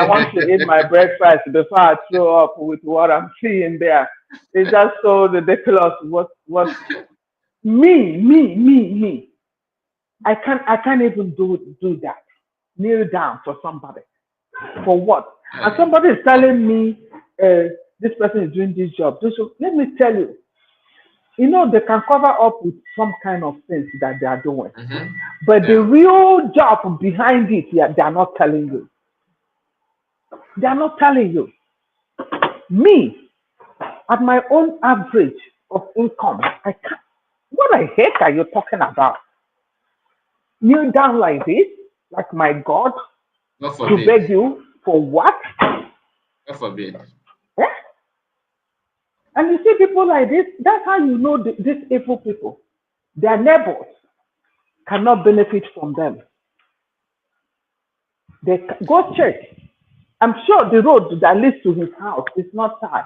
want to eat my breakfast before I throw up with what I'm seeing there. It's just so ridiculous. What me. I can't even do that. Kneel down for somebody. For what? And somebody is telling me this person is doing this job. Let me tell you, they can cover up with some kind of things that they are doing. But the real job behind it, they are not telling you. They are not telling you. Me, at my own average of income, I can't. What the heck are you talking about? Kneel down like this, like my God, God to forbid. beg you for what? God forbid. Eh? And you see people like this, that's how you know these evil people. Their neighbors cannot benefit from them. They go check. I'm sure the road that leads to his house is not tight.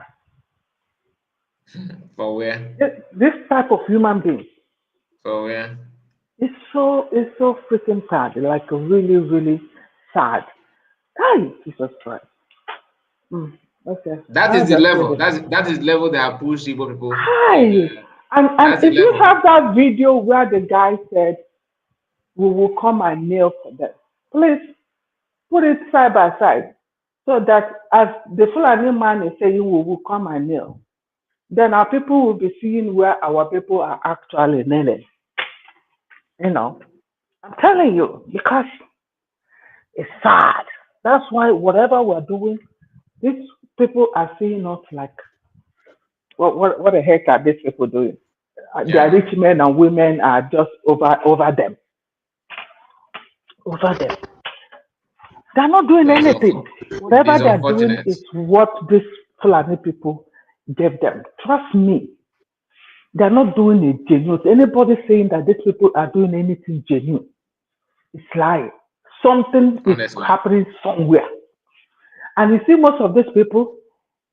For where? This type of human being For where? it's so freaking sad. Like really, really sad. Hi, Jesus Christ. Okay. That I is the just say level. this. That is level they have pushed Igbo people. Hi. And That's the if you level. have that video where the guy said, we will come and kneel for them, please put it side by side so that as the Fulani man is saying, we will come and kneel, then our people will be seeing where our people are actually kneeling. You know, I'm telling you, because it's sad. That's why whatever we're doing, these people are seeing us like, what the heck are these people doing? Their Yeah. rich men and women are just over them. Over them. They're not doing It's, anything. it Whatever is they're doing unfortunate. is what these Fulani people gave them. Trust me, they're not doing it genuine. Anybody saying that these people are doing anything genuine, it's lying. Something is Honestly. happening somewhere. And you see, most of these people,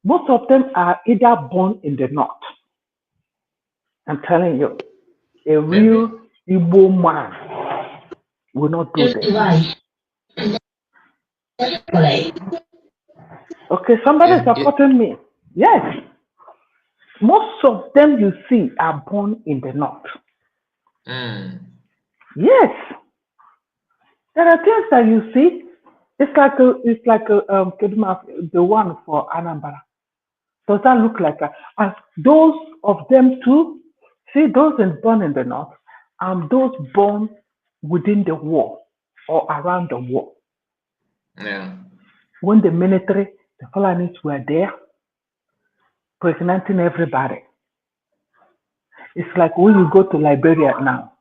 most of them are either born in the north. I'm telling you, a Maybe. real Igbo man will not do this. Okay, somebody is supporting me. Yes. Most of them you see are born in the north. Yes. There are things that you see. It's like Keduma, the one for Anambra. Does that look like a, and those of them too? See, those born in the north and those born within the war or around the war. Yeah. When the military, the Fulanis were there, pregnanting everybody. It's like when you go to Liberia now.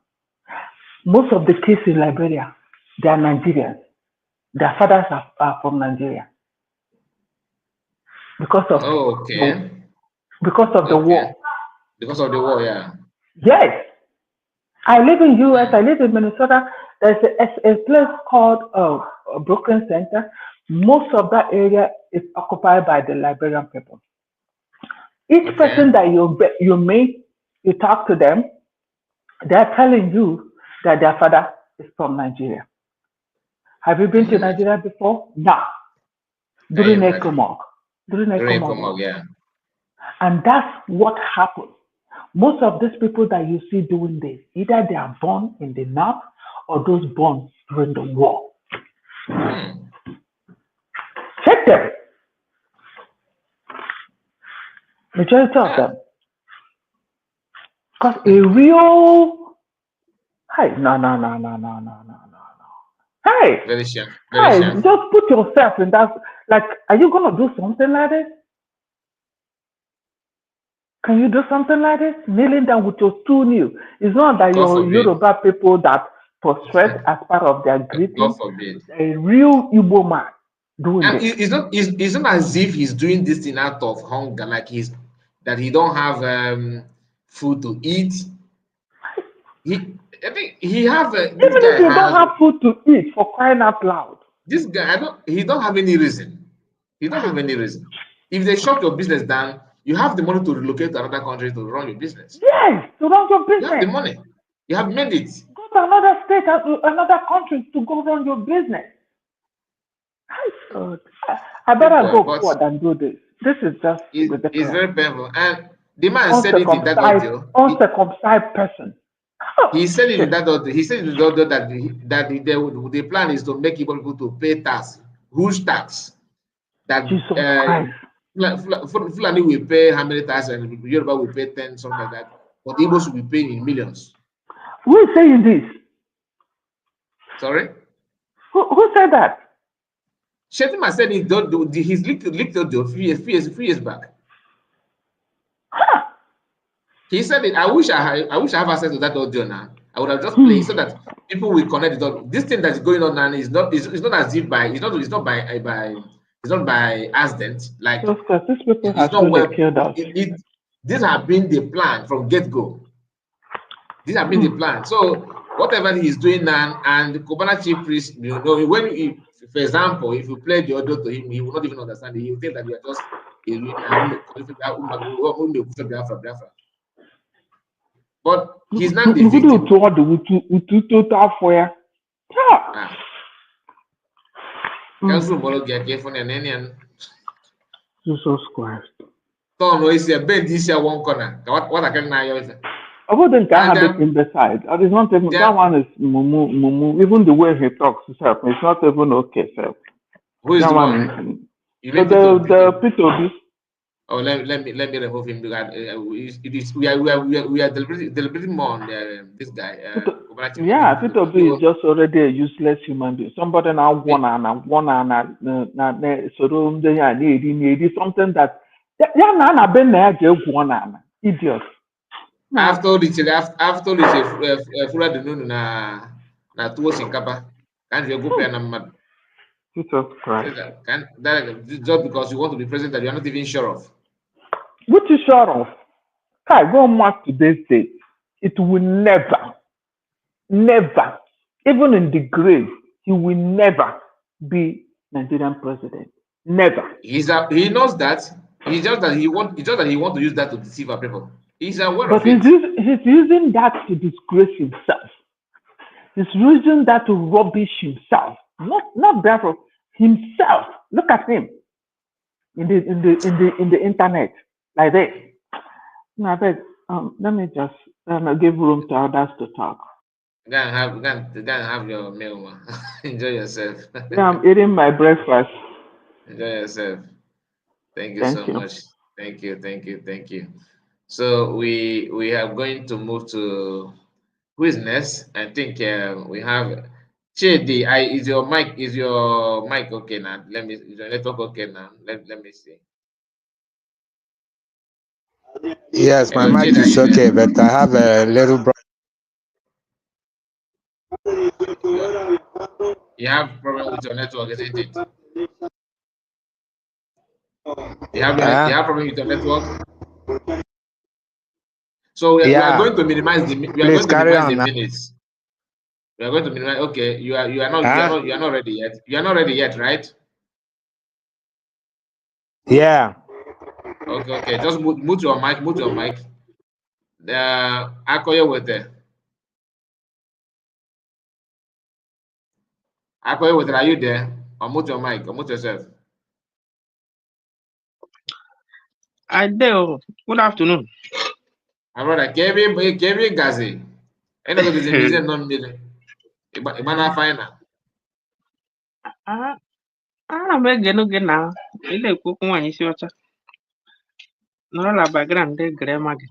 Most of the kids in Liberia, they are Nigerians. Their fathers are from Nigeria because of Okay. because of the war. Because of the war, yeah. Yes, I live in US. I live in Minnesota. There's a place called Brooklyn Center. Most of that area is occupied by the Liberian people. Each person that you meet, you talk to them, they're telling you that their father is from Nigeria. Have you been to Nigeria before? No. During Ekomog. During Ekomog. Yeah. And that's what happened. Most of these people that you see doing this, either they are born in the north or those born during the war. Check them. Majority of them. Because a real, hey, no. Hey, Very sharp. Hey, just put yourself in that. Like, are you gonna do something like this? Can you do something like this? Kneeling down with your two knees. It's not that your Yoruba people that prostrate as part of their greeting. God forbid. A real Igbo man doing and this. It's not as if he's doing this thing out of hunger, like that he don't have food to eat. I think he have. Even if you don't have food to eat, for crying out loud. This guy, he don't have any reason. He don't have any reason. If they shut your business down, you have the money to relocate to another country to run your business. Yes, to run your business. You have the money. You have made it. Go to another state, another country to go run your business. I better go forward and do this. This is just ridiculous. It's very painful. And the man said it in that audio. Uncircumcised person. He said it in that audio. He said in the audio that the plan is to make people to pay tax, huge tax. That Fulani will pay how many taxes and Yoruba will pay 10, something like that. But Igbo should be paying in millions. Who is saying this? Sorry? Who said that? Shetima said he's leaked audio a few years back. He said it. I wish I have access to that audio now. I would have just played so that people will connect it. This thing that's going on now is not it's not as if by it's not by accident. Like Just because these people it's have not really well. killed us. These have been the plan from get-go. These have been the plan. So whatever he is doing now, and the Cubana chief priest, when for example, if you play the audio to him, he will not even understand it. He will think that you are just but he's not the victim. Jesus Christ. No, it's a bed this year one corner. What I can now I wouldn't have it in the side. It is not even that one is mumu mumu. Even the way he talks himself, it's not even okay. Self. Who is that the one? one? So the P2B. Oh, let me remove him because we are deliberating more on this guy. Yeah, P2B is just already a useless human being. Somebody now one so need something that na been there idiot. After the fura de nunu na tuwo shinkapa can't you go pay na Jesus Christ. Just because you want to be president that you are not even sure of. Which is sure of? Kai, go mark today's date. It will never, even in the grave, he will never be Nigerian president. Never. He knows that. It's just that he want to use that to deceive our people. He's aware but of it. He's using that to disgrace himself. He's using that to rubbish himself. Not therefore himself. Look at him in the internet like this. No, I beg, let me just give room to others to talk. Go and have your meal, man. Enjoy yourself. Yeah, I'm eating my breakfast. Enjoy yourself. Thank you so much. Thank you. So we are going to move to who is next? I think we have Chidi. Is your mic okay now? Is your network okay now? Let me see. Yes, my mic is okay, but I have a little brother. You have problem with your network, isn't it? You have problem with your network. So we are going to minimize the minutes. We are going to minimize. Okay, you are not ready yet. You are not ready yet, right? Yeah. Okay. Just mute your mic. Akoye with there. Akoye with, are you there? Or mute your mic. Or mute yourself. I do. Good afternoon. My brother, Kevin Gazi. I know the museum non million. Ibana final. Ana m ege n'oge na ị na-ekwu okwu nwaanyị isi ọcha nọrọ na background dị grema gị.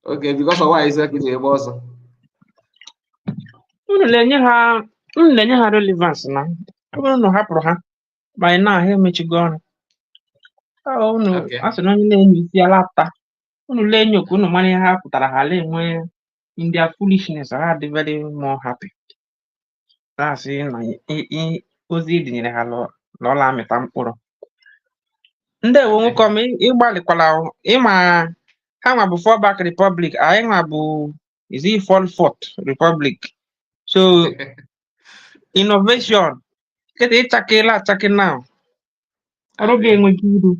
Okay, because of why is that ebe ọsọ? Unu na-enye ha relevance na ọ bụrụ na hapụrụ ha ma na ha emechigo ọrụ. Unu asị na onye na-enye isi ala ata. Unu lee nyokwu unu mara ihe ha pụtara ha ala enwe in their foolishness ha dị very more happy. Asị na ozi edinyere ha n'ọla amịta mkpụrụ. Ndị nwoke m ịgbalịkwala ịma ha nwa bụ fallback republic anyị nwa bụ is it fall fourth republic. So innovation kete ịchakị now ọrụ ga-enweghị uru.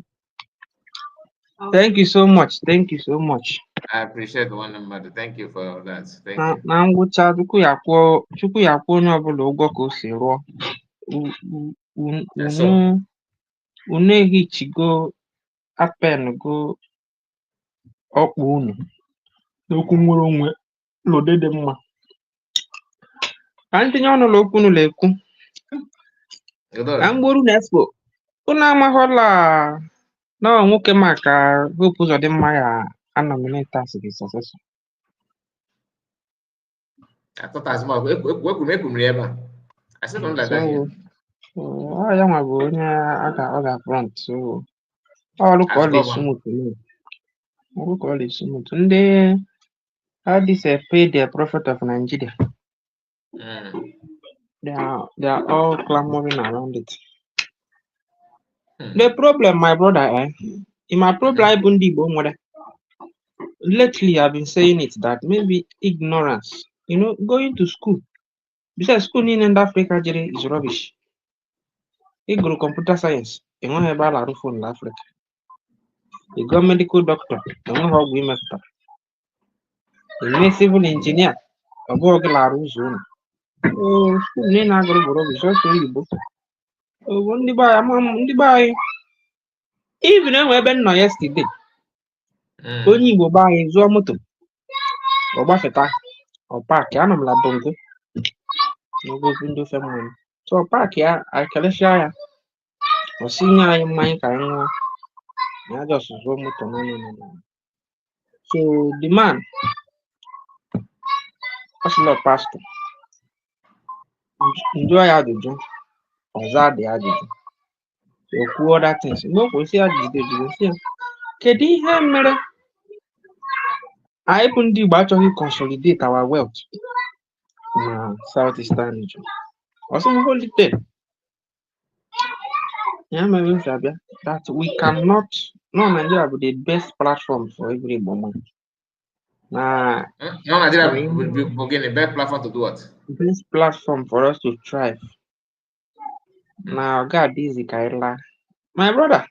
Thank you so much. I appreciate one number. Thank you for that. Thank you. Na ngwụcha Chukwu ya kwụọ onye ọbụla ụgwọ ka o si rụọ. Unu ehichigo apen go ọkpụ unu n'okwu nwere onwe n'ụdị dị mma. Ka ntinye ọnụ n'okwu unu na-ekwu ka mgboru na expo unu amaghọla na nwoke maka Hope Uzodimma ya anominate as the successor. I thought as much. I said something like that here. Ya nwa bụ onye aga front so ọrụ ka ọ na-esu Who call it smooth? And they how this pay the prophet of Nigeria. They are all clamoring around it. The problem, my brother, in my problem, lately I've been saying it that maybe ignorance. Going to school. Besides school in Africa is rubbish. You go computer science, you want to have a lot of phone in Africa. You go medical doctor, you want how we make it. You civil engineer, you go get a zone. Oh, school in agro rubbish, just only book. Oh, only buy. Even when we been yesterday, only Igbo buy zụọ moto, ọgbafeta, ọpak, anọ m na bongo, n'ogbe ndị ofe mmiri. So ọpak ya, akelesịa ya, ọ sị nye anyị mmanya ka anyị ṅụọ, ya just zụọ moto no. So the man, ọsịlọ pastor, njụọ ya ajụjụ, ọza dị ajụjụ, okwu other things. Mgbe o kwesị ajụjụ sị ya, kedu ihe mere anyị bụ ndị Igbo achọghị consolidate our wealth na Southeastern region? Ọsọ hold it there. Yeah, maybe that we cannot. No, Nigeria will be the best platform for every moment. No, Nigeria will be again the best platform to do what? Best platform for us to thrive. Now, God, this is Kaila. My brother,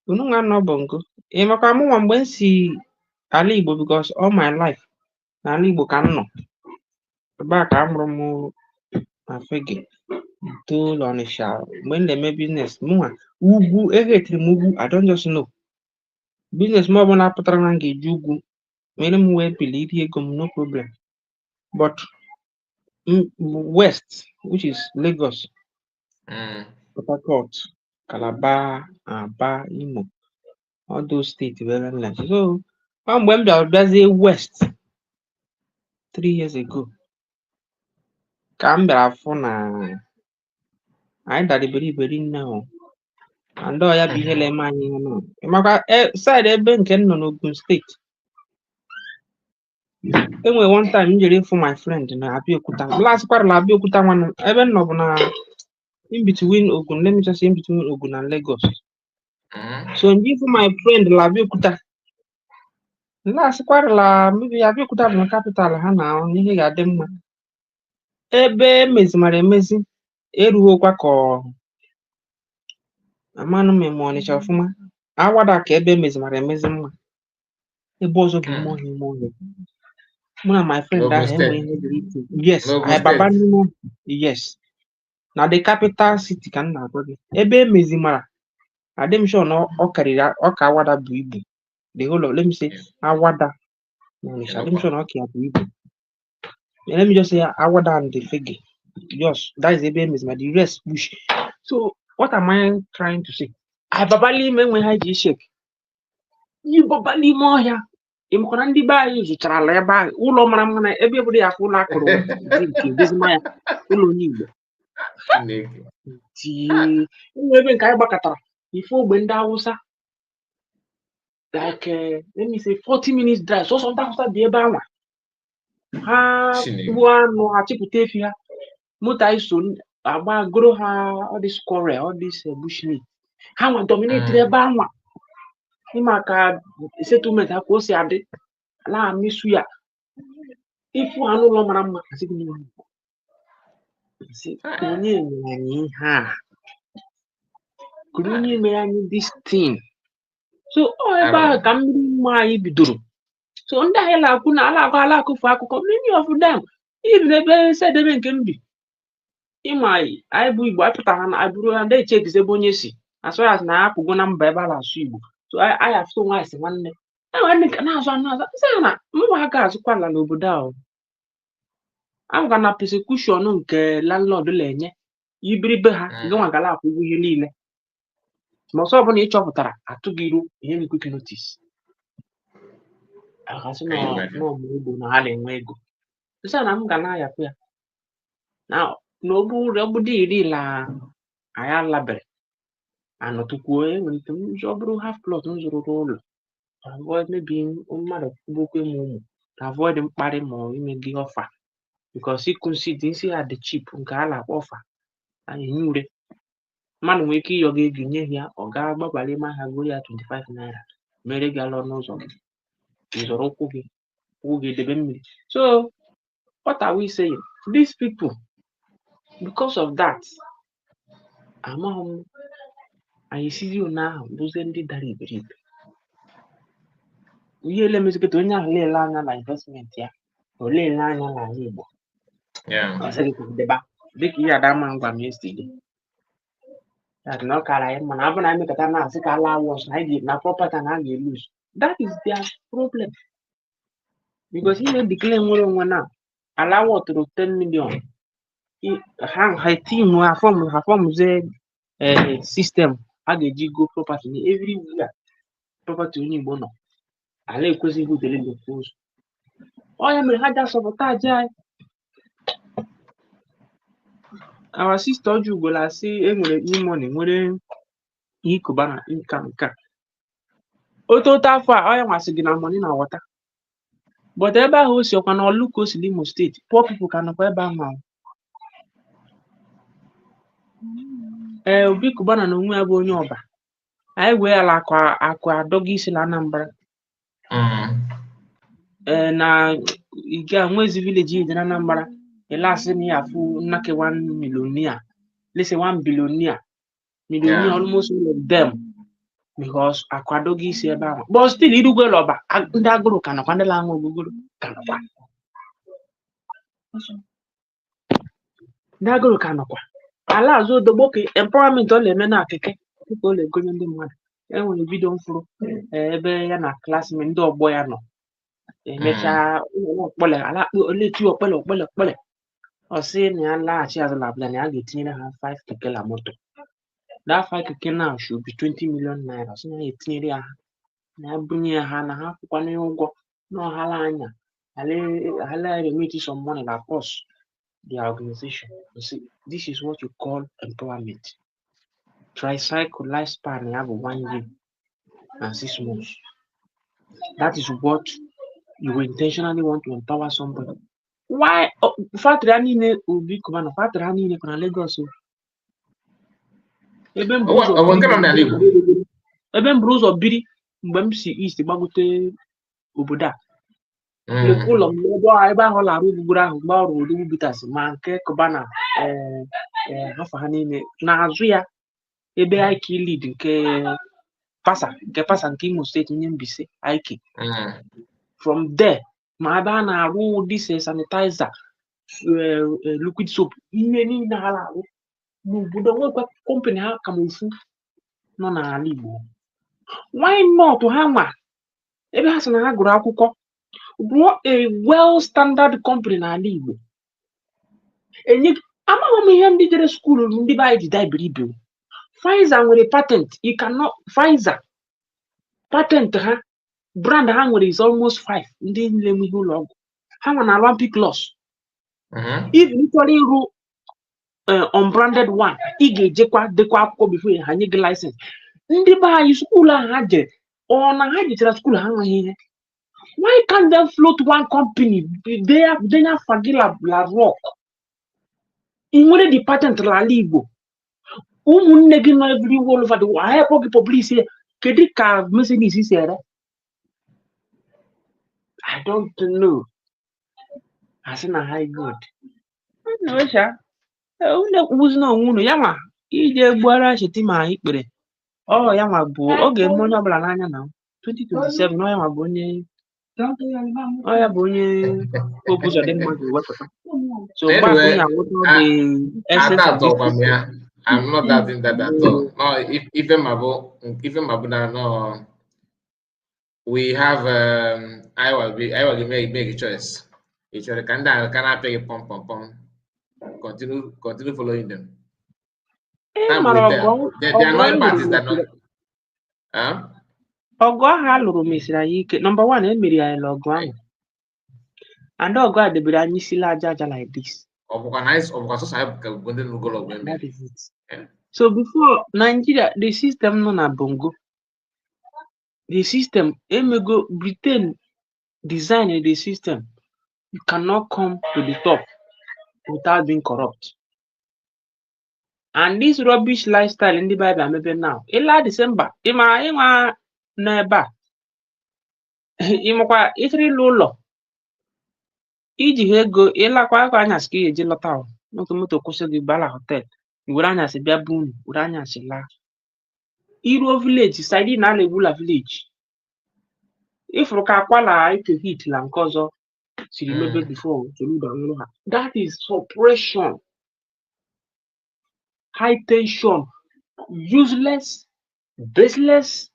you know I'm not bongo. I'm when see Ali Igbo because all my life, Ali Igbo can know. Back I'm from Afege. Told on a shower. When they make business, more. Ugu, everything mugu, I don't just know. Business more than a patrangi jugu. Many way believe here come no problem. But west, which is Lagos, Port Harcourt, Calabar, Aba, Imo, all those states very nice. So when there's a west 3 years ago, Canberra for I that very now. And though I be hele money no. Maka side ebe nke nọ n'Ogun State. Enwe one time njere for my friend na Abeokuta. Last part na Abeokuta one ebe nọ bụ na in between Ogun, let me just say in between Ogun and Lagos. So nji for my friend la Abeokuta. Last part la maybe Abeokuta bụ capital ha na ihe ga-adị mma. Ebe mezimara emezi erughokwa ka amanụ m eme Ọnịcha ọfụma. Awada ka ebe mezimara emezi mma. Ebe ọzọ bụ ime ọhịa. One of my friends that yes, I baba no yes. Now the capital city can na go. Ebe mezimara. I dem sure no okarira okawada bu ibu. The whole of let me say awada. I dem sure no okay bu ibu. Let me just say awada and the fege. Yes, that is ebe mezimara. The rest bush. So what am I trying to say? I babali men when I shake. You babali more here. Ịmụkwana ndị be anyị zụchara ala ebe ahụ ụlọ mara mma na ebe obodo ya afọ ụlọ akụrụ nke dezimaya ụlọ onye Igbo ụlọ ebe nke anyị gbakọtara ife ogbe ndị Hausa like let me say 40 minutes drive sọsọ ndị Hausa dị ebe anwa ha gbuo anụ ha chịpụta efi ha moto anyị so agba goro ha all this quarrel all this bushmeat ha nwa dominate ebe anwa maka settlement ha ka o si adị ala misu ya ifu anụ ụlọ mara mma onye mere anyị ihe a onye mere anyị this thing so ebe ahụ ka mmiri mma anyị bidoro so ndị anyị na-akwụ na ala akụfu akụkọ many of them even ebe sedebe nke mbi ịma anyị bụ Igbo apụtara na abụrụ ya ndị echekizi ebe onye si as far as na apụgo na mba ebe a na-asụ Igbo so I have so nwaanyị si nwanne nwanne ka na-azụ anụ sị na mụnwa aka azụkwa ala n'obodo ahụ agwa na persecution nke landlord na-enye ibiribe ha gịnwa gala akwụgwọ ihe niile ma ọsọ ọbụla ị chọpụtara atụghị iru ihe na-ekwuke notice akasị n'ọmụ Igbo na ha na-enwe ego sị na m ga na-ayapụ ya na obodo iri la anyị alabere anọtụkwuo enwere ike ọ bụrụ half plot m zụrụ ụlọ avoid maybe mmadụ gbukwe m ụmụ, avoid mkparị ma ime gị ọfa, because he consider isi ya dị cheap nke a na-akpọ ọfa a na-enye ure. Mmadụ nwere ike ịyọ gị ego nye ya, ọ ga-agbabalị ma ha gụọ ya 25 naira mere gị alọ n'ụzọ gị, ịzọrọ ụkwụ gị debe mmiri. So what are we saying? These people, because of that, amaghị m anyị sizi ahụ bụzie ndị dara iberibe. Ihe ele mezikọta onye ahụ lele anya na investment ya, o lele anya n'ala Igbo. Ọ sịghị deba dịka ihe Adamma ngwa m yesterday. That no kara anyị mana abụ na anyị mekọta na-asị ka ala wọs na property na a ga-elose. That is their problem. Because he na-declare nwere onwe na ala wọtụrụ 10 million. Ha team ha formzie system a ga-eji go property na everywhere property onye Igbo nọ. Ala ekwesịghị udele n'ofu. Onye mere ha ji asọpụta aja anyị. Our sister Ojugola say enwere e-money nwere ihe Cubana nka. Ototo afọ a onye nwasị gị na money na water. But ebe ahụ o si ọkwa na Olu ka o si n'Imo State, poor people ka nọkwa ebe ahụ. Obi Cubana na onwe ya bụ onye ọba. Anyị wee ala akụ adọgị isi na Anambra. Na ịga nwezi village dị na Anambra. The last thing you have like 1 millionaire, let's say 1 billionaire, almost all of them, because Akwadogi is about. But still, you do go over. Ndaguru kana kwandela ngo Google kana kwa. Ndaguru kana kwa. Ala zo do boke empowerment ole mena keke. People le gonye ndi mmadụ. Enwere video mfuru ebe ya na classmate ndị ọgbọ ya nọ. Emecha okpole ala ole ti okpole. Ọ sị na ya laghachi azụ na plan ya ga-etinyere ha 5 keke la moto. That 5 keke now should be 20 million naira. So na etinyere ya na bunye ha na ha kwụkwana ụgwọ na ọhala anya. Hala remit some money that cost the organization. You see, this is what you call empowerment. Tricycle lifespan ya bụ 1 year and 6 months. That is what you intentionally want to empower somebody. Why factory niile Obi Cubana factory niile na Lagos? Ebe mburu ụzọ biri mgbe m si east gbagote obodo a. Ụlọ m ebe ahụ la arụ gbugburu ahụ mgbe ọrụ ụdị bitas ma nke Cubana afọ ha niile na-azụ ya ebe Ike lead nke pasa nke Imo State onye Mbaise Ike. From there ma ebe a na-arụ this sanitizer liquid soap ihe niile ha na-arụ n'obodo nwekwa company ha ka ofu nọ n'ala Igbo. Why not ha nwa ebe ha sị na ha gụrụ akwụkwọ rụọ a well standard company n'ala Igbo. Amaghị m ihe ndị jere skuulu ndị be anyị ji daibiribe. Pfizer nwere patent. You cannot Pfizer patent ha brand ha nwere is almost 5 ndị na-eme ihe ụlọ ọgwụ ha nwa na Olympic loss. If literally ru unbranded one ị ga-ejekwa dekwa akwụkwọ before ha nye gị license. Ndị be anyị skuulu ahụ ha je ọ na ha jechara skuulu ha nweghị ihe. Why can't they float one company? They have Fagila la rock. In where the patent la Igbo. Ụmụnne gị nọ everywhere all over the world. I have publicity. Kedu ka message is here? I don't know. I say na high good. No sha. Ule kwuzi na onwunu ya ma ije gbara Shetima ikpere. Oh ya ma bụ oge onye ọbụla n'anya na 2027 no ya ma bụ onye ya bụ onye opposite dị mmadụ wepụta. So anyway, I'm not doubting that at all. No, even Mabu no. We have I will make a choice. Each other can I pay a pom. Continue following them. The annoying part is that not. Ogo ha lụrụ mesiri anyị ike. Number 1, emeri anyị lọgụ ahụ. And ogo a debere anyị isi aja like this. That is it. So before Nigeria, the system nọ na Bongo. the system, emego Britain design the system. You cannot come to the top without being corrupt. And this rubbish lifestyle in the Bible maybe now. Ila December, ima neba. Imokwa itri lulo. Iji ego ila kwa anyas ka eji lọta moto kwụsị gị bala hotel. Were anyasị bịa bunu, were anyasị laa. Iruo village, side na Alebula village. Ifuru ka akwala ike hit la nke ọzọ siri mebe before that is suppression. High tension, useless, baseless,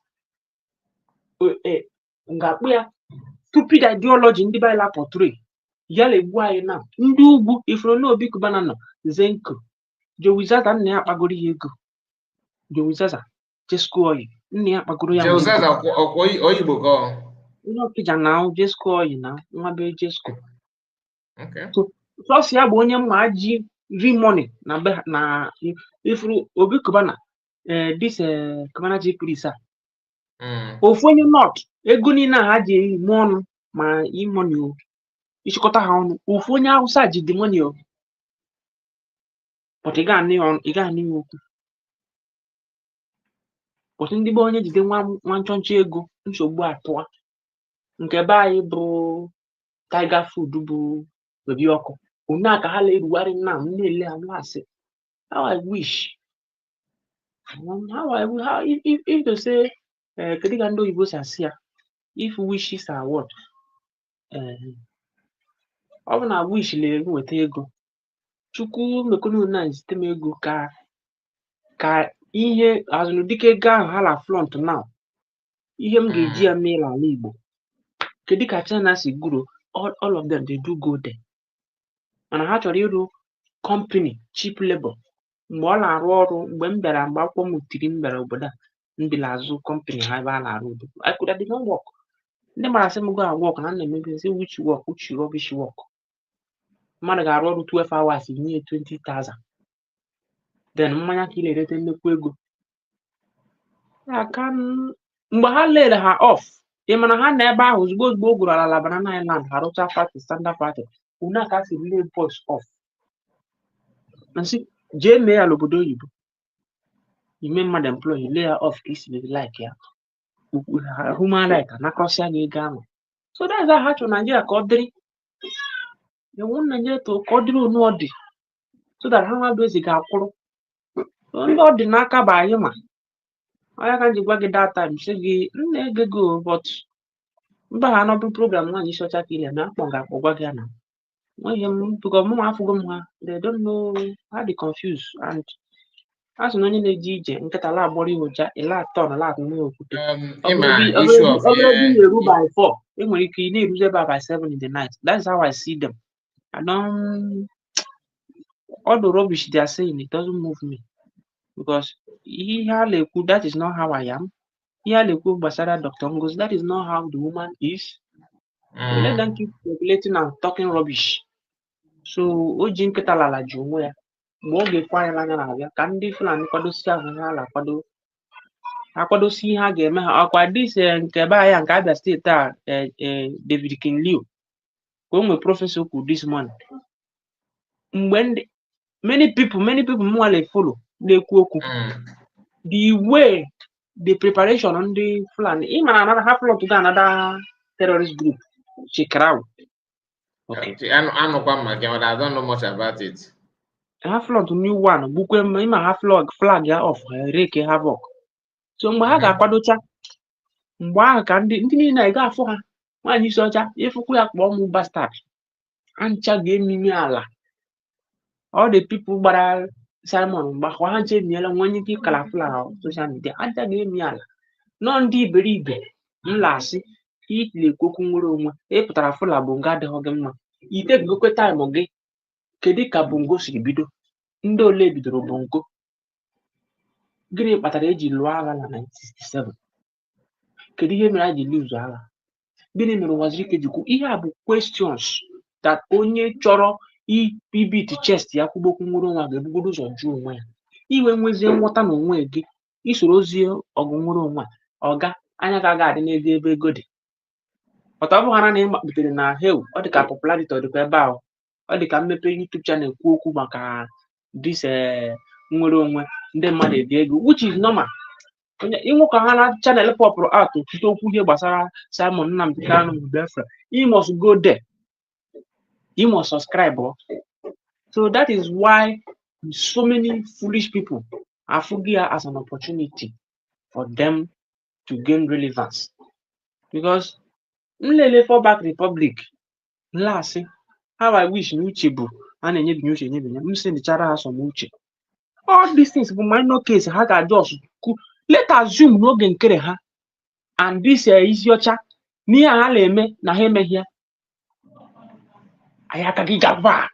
stupid ideology ndị Bible portray. Yala egbu anyị na ndị ugwu ifuru na obi Cubana nọ Zenko Jowizaza nna ya akpagoro ya ego. Jowizaza Jesco oyi nna ya akpagoro ya Jowizaza oyigbo go. Onye Okija na Jesco oyi na nwa be Jesco. Okay. So ya bụ onye mma ji money na ifuru obi Cubana this Cubana ji police ofu onye not ego niile ha ji eri mụ ọnụ ma money o ịchịkọta ha ọnụ ofu onye Hausa ji the money o but ị ga-anị okwu but ndị be onye jide nwa nchọnchọ ego nsogbu atụa nke be anyị bụ tiger food bụ bebi ọkụ una ka ha na-erugharị nna m na-ele anụ asị how I wish if to say kedu ka ndị oyibo si asị ya if wishes are what ọ bụ na wish na-eru weta ego chukwu mekonu na sistem ego ka ihe azụrụ dịka ego ahụ ha la front now ihe m ga-eji ya mee ala Igbo kedu ka China si guru all of them they do go there mana ha chọrọ ịrụ company cheap labor mgbe ọ na-arụ ọrụ mgbe m bịara mgbe akwụkwọ m tiri m bịara obodo a m bịara azụ company ha ebe a na-arụ obodo I could have done work ndị mara sị m go and work na na-emebi sị which rubbish work mmadụ ga-arụ ọrụ 12 hours nye 20,000 then mmanya ka ị na-erete nnekwu ego mgbe ha lere ha off ị mana ha na ebe ahụ ozugbo o gụrụ ala Banana Island ha rụcha party standard party una ka si lay boys off nsị jee mee ya n'obodo oyibo ime mmadụ employee lay ya off ka isi like ya human right anakọsịa gị ego ahụ so that's how ha chọrọ Nigeria ka ọ dịrị ewu Nigeria ka ọ dịrị onu ọ dị so that ha nwa bụ ezi ga-akwụrụ ndị ọ dị n'aka bụ anyị ma onye ka ji gwa gị that time sị gị nna ego go but mba ha nọbụ program nwaanyị isi ọcha ka ile na akpọ ga-akpọ gwa gị na nweghị m bụkọ mụ afụgo m ha they don't know how they confuse and asụ na onye na-eje ije nkịta la agbọrọ iwe ja ịla atọ na la atụme okwute na-eru by 4 enwere ike ị na-eruzi ebe by 7 in the night. That's how I see them. All the rubbish they are saying, it doesn't move me because that is not how I am. Dr. Ngozi, that is not how the woman is. So let them keep speculating and talking rubbish. So oji nkịta lala ji onwe ya mgbe oge kwanyere anya na-abịa ka ndị Fulani kwadosi ahụ ha ala akwadosi ihe ha ga-eme ha ọkwa dịse nke be anya nke Abia steeti a David Kinlio ka o nwee prọfesọ okwu this morning mgbe ndị many people nwale follow na-ekwu okwu the way the preparation ndị Fulani ịmara another half lot to another terrorist group Shetima. Okay. I don't know much about it. Half lot new one bukwe ima half log flag ya of reke havoc. So mgbe ha ga-akwadocha mgbe ahụ ka ndị niile ga-afụ ha nwaanyị isi ọcha ịfụkwu ya kpọọ mụ bastard ancha ga-emimi ala all the people gbara Simon mgbakwa ha nche emiela nwenye ike kala flag social media ancha ga-emi ala nọ ndị iberibe nlasị itile okwu nwere onwe ịpụtara fụla bụ nga adịghị gị mma ite gokwe time gị kedu ka bongo siri bido ndị ole bidoro bongo gịnị kpatara eji lụọ agha na 1967 kedu ihe mere a ji lụọ agha gịnị mere waziri ike jikwu ihe a bụ questions that onye chọrọ ibit chest ya kwugbokwu nwere onwe ga-ebugodo ụzọ jụọ onwe ya iwe nwezie nghọta na onwe gị isoro ozi ọgụ nwere onwe ọga anya ka ga-adị n'ego ebe ego dị. Ọtọ ọ bụghara na ịmakputere na heu ọ dị ka popularity ọ dịkwa ebe ahụ, ọ dị ka mmepe YouTube channel kwuo okwu maka this nwere onwe ndị mmadụ ebi ego, which is normal. Ịnwụ ka ha na channel pọpụrụ out tụte okwu ihe gbasara Simon Nnamdi Kanu Biafra, you must go there, you must subscribe. So that is why so many foolish people are forgetting as an opportunity for them to gain relevance. Because nlele for back republic last how I wish n'uche bụ a na-enyebi uche enyebi m sị ndịchara ha so n'uche. All these things bụ minor case ha ga-just let assume n'oge nkere ha and this isi ọcha n'ihe ha na-eme na ha emeghị ya anyị aka gị gaba.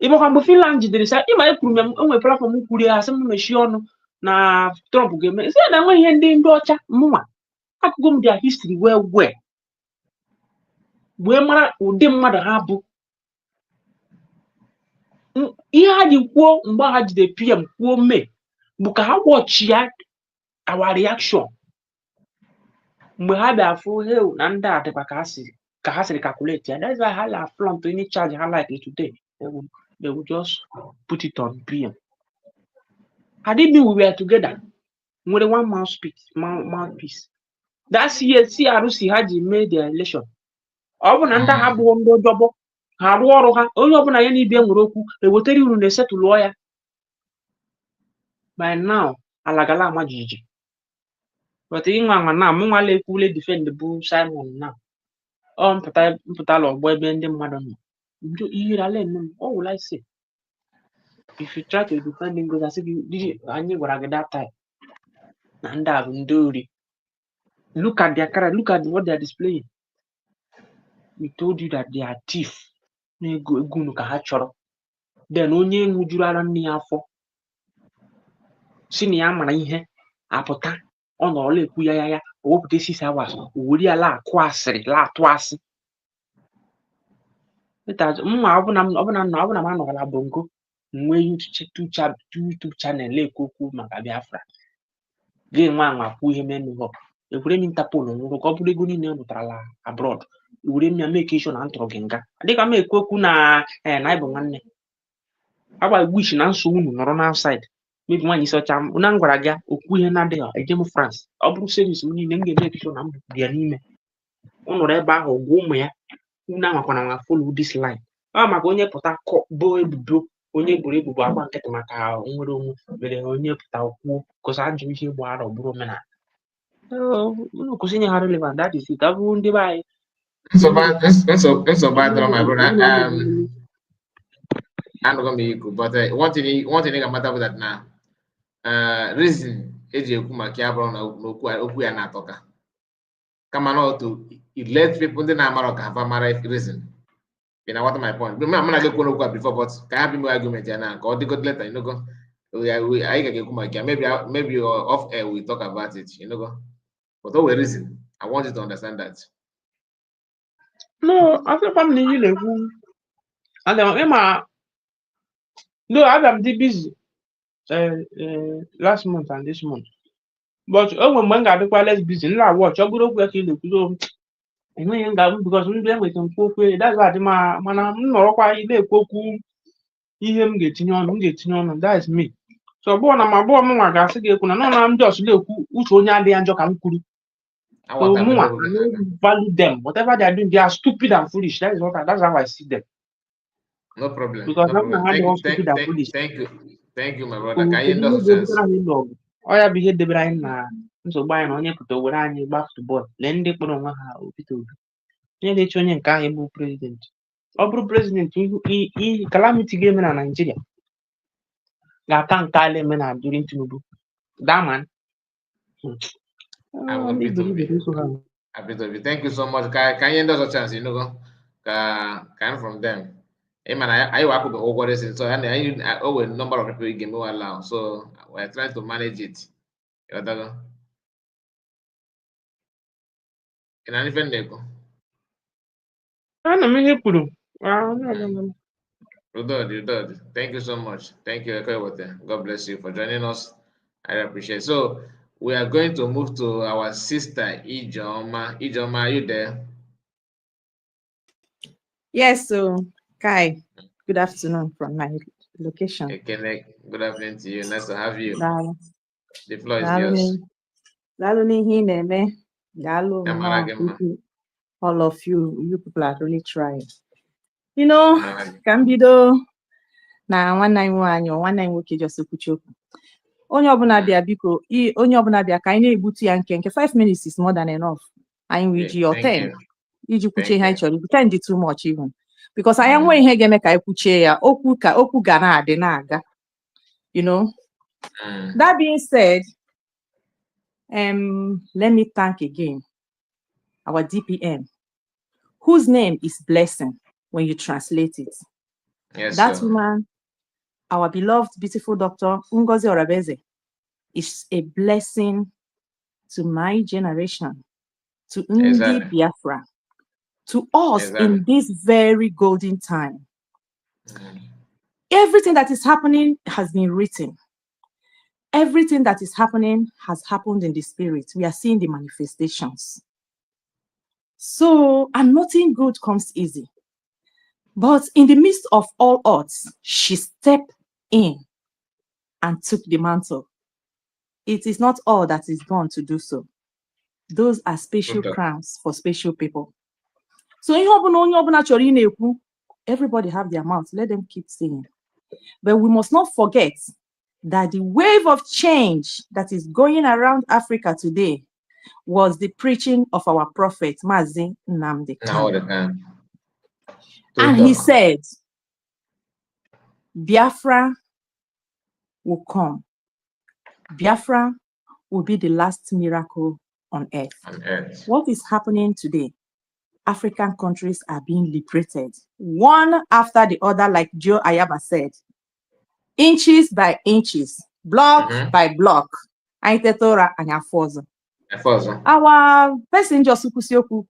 Ịbụkwa mgbe Finland jidere sa ịma ekwuru m enwe platform kwuru ya asị m mechie ọnụ na Trump ga-eme sị na enweghị ihe ndị ọcha mụnwa akụkọ m their history well wee mara ụdị mmadụ ha bụ. Ihe ha ji kwuo mgbe ha jide PM kwuo mee bụ ka ha watch ya our reaction mgbe ha bịa fụ heu na ndị a dịkwa ka ha siri calculate ya. That's why ha la flaunt any charge ha like today. They will just put it on PM. Had it been we were together nwere one mouthpiece that year CRC ha ji made the election. Ọ bụ na ndị ha bụ ndị ọjọbọ ha rụọ ọrụ ha onye ọbụla ya na ibe nwere okwu ewetere uru na-esetụlụọ ya. By now alagala ama jijiji but ịnwa anwa na mụ nwale ekwule defend bụ Simon na ọ mpụtala ọgbọ ebe ndị mmadụ nọ ndị ihe rale nne m. What will I say if you try to defend Ngozi asị gị anyị gwara gị that time na ndị a bụ ndị ori. Look at their character, look at what they are displaying. We told you that they are thief. Na-ego ka ha chọrọ. Then onye nwụjuru ara nne ya afọ si na ya mara ihe apụta ọ nọrọla ekwu ya o wepụta 6 hours o were ya la akụ asịrị la atụ asị. Mma ọbụna m anọgala bongo nwee YouTube channel ekwu okwu maka Biafra gị nwa anwa kwuo ihe menụhọ ekwere m Interpol nwụrụ ka ọ bụrụ ego niile mụtarala abroad were m ya make sure na ntụrụ gị nga dịka m ekwu okwu na ịbụ nwanne agba wish na nso unu nọrọ na outside maybe nwaanyị isi ọcha na m gwara gị okwu ihe na-adịghị eje m France ọ bụrụ service m niile m ga-eme sure na m bụrụ ya n'ime ọ nọrọ ebe ahụ gwa ụmụ ya unu amakwana nwa follow this line. Ọ maka onye pụta bo ebubo onye gburu ebubo agba nkịtị maka nwere onwe mere onye pụta kwuo kosa ajụ ihe gbara bụrụ omenala. Unu kwụsịnye ha relevant that is it. Ọ bụrụ ndị be anyị so bad, my brother. I'm not gonna be equal, but one thing I matter with that now. Reason eji ekwu maka ya bụrụ na okwu ya na-atọka kama na to let people ndị na-amara ka ha mara reason. You know what my point? I'm not going to go before, but can have more argument here now? Or the good letter, you know, go. I can get my maybe off air we talk about it, you know, go. But no reason. I want you to understand that. No, I feel I'm nearly like and Emma. No, I'm busy last month and this month. But when I be quite less busy, I watch. I go to so because we blame with some that's why I'm not quite ihe m ga-etinye ọnụ that is me. So bụ na ma bụ ọmụnwa ga-asị gị ekwu na I'm just na-ekwu uche onye adịghị njọ ka m kwuru. So mụnwa value them whatever they are doing, they are stupid and foolish. That's how I see them. No problem. Because no problem. Thank you my brother. Ka anyị ndọsụ ọ ya bụ ihe debere anyị na nsogbu anyị na onye pụta were anyị gba football lee ndị kpọrọ onwe ha Peter Obi onye na-eche onye nke ahụ bụ president. Ọ bụrụ president ihe calamity ga-eme na Nigeria ga-aka nke ala eme na during Tinubu. That man. Thank you so much. Ka anyị ndọsụ chance, you know, ka from them. Hey man, I work with all this, so I owe a number of people give me allow. So we're trying to manage it. You know, in anything they go. Thank you so much. Thank you, God bless you for joining us. I appreciate it. So we are going to move to our sister Ijoma. Ijoma, are you there? Yes, so Kai, good afternoon from my location. Okay, good afternoon to you. Nice to have you. Daalụ. The floor is yours. Daalụ n'ihe ị na-eme. Daalụ nnọọ. All of you people are really trying. You know, ka m bido na nwanne anyị nwaanyị ọ nwanne anyị nwoke just kwuchi okwu. Onye ọbụla bịa biko, onye ọbụla bịa ka anyị na-egbutu ya nke 5 minutes is more than enough. Anyị will ji your 10. Iji kwuchie ihe anyị chọrọ. 10 dị too much even. Because anyị enweghị ihe ga-eme ka anyị kwuchie ya. Okwu ga na-adị na-aga. You know. That being said, let me thank again our DPM, whose name is Blessing when you translate it. Yes, that sir. woman, our beloved, beautiful Dr. Ngozi Orabeze, is a blessing to my generation, to Ndi Biafra, to us in this very golden time. Everything that is happening has been written. Everything that is happening has happened in the spirit. We are seeing the manifestations. So, and nothing good comes easy. But in the midst of all odds, she stepped in and took the mantle. It is not all that is born to do so. Those are special crowns for special people. So, everybody have their mouth. Let them keep saying. But we must not forget that the wave of change that is going around Africa today was the preaching of our prophet, Mazi Nnamdi Kanu. And he said, Biafra will come. Biafra will be the last miracle on earth. What is happening today? African countries are being liberated, one after the other, like Joe Ayaba said, inches by inches, block by block. Our person just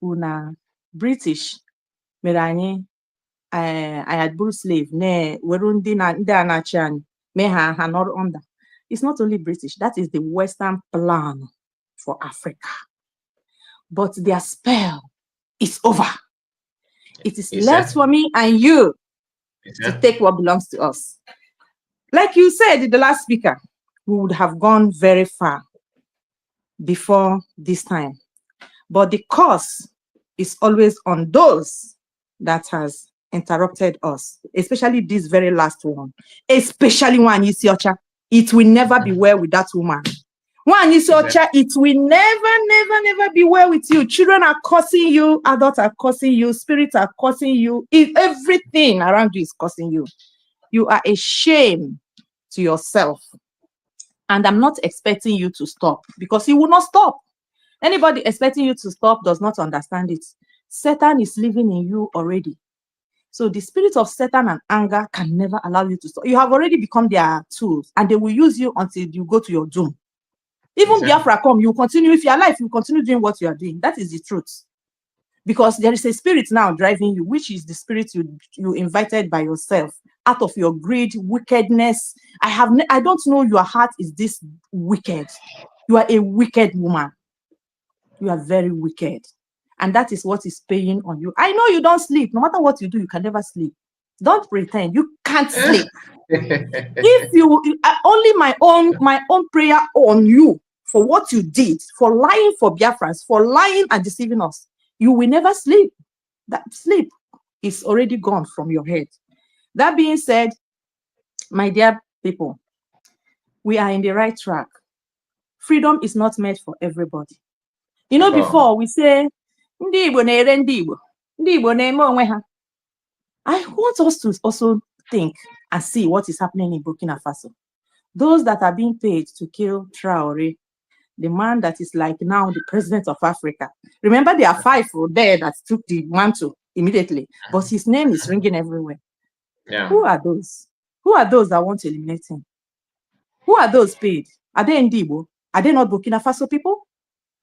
na British meranye I had bull slave ne werundi na ndị anachi anyị me ha not under. It's not only British, that is the Western plan for Africa. But their spell is over. It is left for me and you to take what belongs to us. Like you said, the last speaker, we would have gone very far before this time. But the curse is always on those that has interrupted us, especially this very last one. Especially one Isiocha. It will never be well with that woman. One Isiocha, it will never be well with you. Children are cursing you, adults are cursing you, spirits are cursing you. Everything around you is cursing you. You are a shame to yourself. And I'm not expecting you to stop because you will not stop. Anybody expecting you to stop does not understand it. Satan is living in you already. So the spirit of Satan and anger can never allow you to stop. You have already become their tools and they will use you until you go to your doom. Even Biafra come, you continue, if you're alive, you continue doing what you are doing. That is the truth. Because there is a spirit now driving you, which is the spirit you invited by yourself out of your greed, wickedness. I don't know your heart is this wicked. You are a wicked woman. You are very wicked. And that is what is paying on you. I know you don't sleep. No matter what you do, you can never sleep. Don't pretend. You can't sleep. If you only my own prayer on you for what you did, for lying for Biafrans, for lying and deceiving us, you will never sleep. That sleep is already gone from your head. That being said, my dear people, we are in the right track. Freedom is not meant for everybody. You know, before we say, I want us to also think and see what is happening in Burkina Faso. Those that are being paid to kill Traoré, the man that is like now the president of Africa. Remember, there are 5 there that took the mantle immediately, but his name is ringing everywhere. Yeah. Who are those? Who are those that want to eliminate him? Who are those paid? Are they Ndibo? Are they not Burkina Faso people?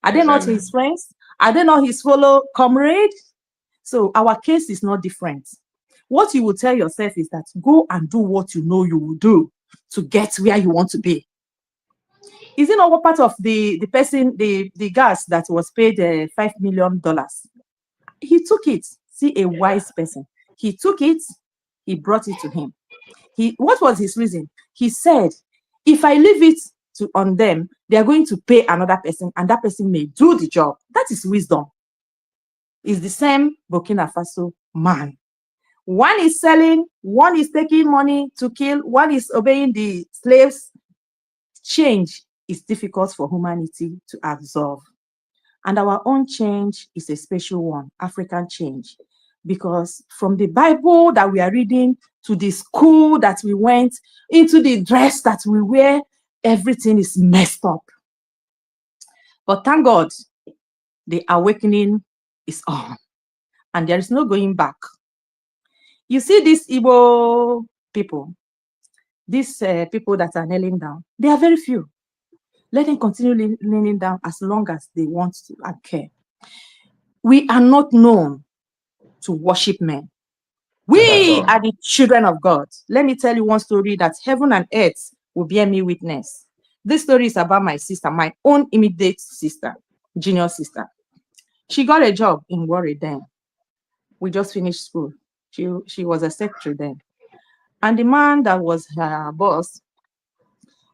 Are they not his friends? Are they not his fellow comrade? So our case is not different. What you will tell yourself is that go and do what you know you will do to get where you want to be. Is it not what part of the person, the gas that was paid $5 million? He took it. See, a wise person. He took it, he brought it to him. What was his reason? He said, if I leave it on them, they are going to pay another person, and that person may do the job. That is wisdom. It's the same Burkina Faso man. One is selling, one is taking money to kill, one is obeying the slaves. Change is difficult for humanity to absorb. And our own change is a special one, African change. Because from the Bible that we are reading to the school that we went, into the dress that we wear, everything is messed up. But thank God, the awakening is on. And there is no going back. You see these Igbo people, these people that are kneeling down, they are very few. Let them continue kneeling down as long as they want to and care. We are not known to worship men. We are the children of God. Let me tell you one story that heaven and earth will bear me witness. This story is about my sister, my own immediate sister, junior sister. She got a job in Warri then. We just finished school. She was a secretary then. And the man that was her boss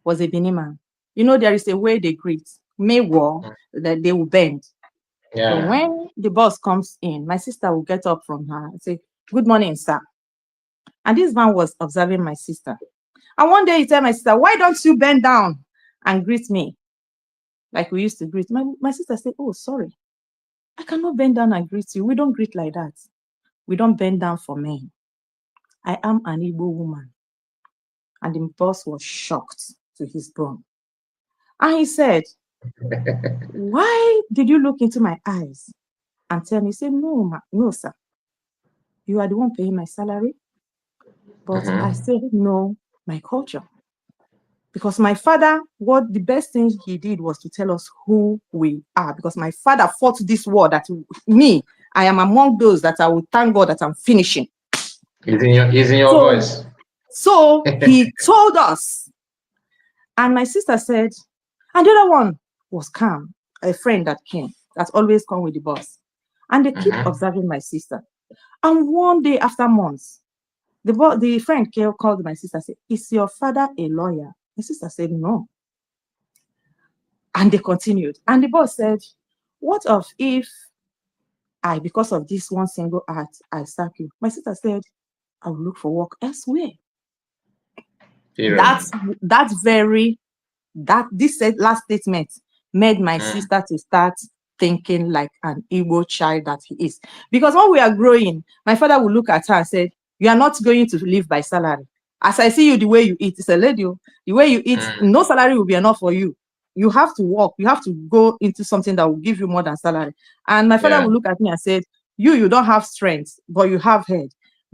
was a Benin man. You know, there is a way they greet. May war, that they will bend. Yeah. So when the boss comes in, my sister will get up from her and say, "Good morning, sir." And this man was observing my sister. And one day he told my sister, "Why don't you bend down and greet me like we used to greet?" My sister said, "Oh, sorry. I cannot bend down and greet you. We don't greet like that. We don't bend down for men. I am an Igbo woman." And the boss was shocked to his bone. And he said, "Why did you look into my eyes and tell me?" He said, "No, no, sir. You are the one paying my salary." But I still know my culture. Because my father, the best thing he did was to tell us who we are. Because my father fought this war that I am among those that I will thank God that I'm finishing. It's in your voice. So he told us. And my sister said, and the other one was calm, a friend that came, that always come with the boss. And they keep observing my sister. And one day after months, the friend called my sister and said, "Is your father a lawyer?" My sister said, "No." And they continued. And the boss said, "What if because of this one single act, I sack you?" My sister said, "I will look for work elsewhere." This last statement made my sister to start thinking like an Igbo child that he is. Because when we are growing, my father would look at her and said, "You are not going to live by salary. As I see you, the way you eat," it's a lady, the way you eat, no salary will be enough for you. You have to work. You have to go into something that will give you more than salary. And my father would look at me and said, you don't have strength, but you have head.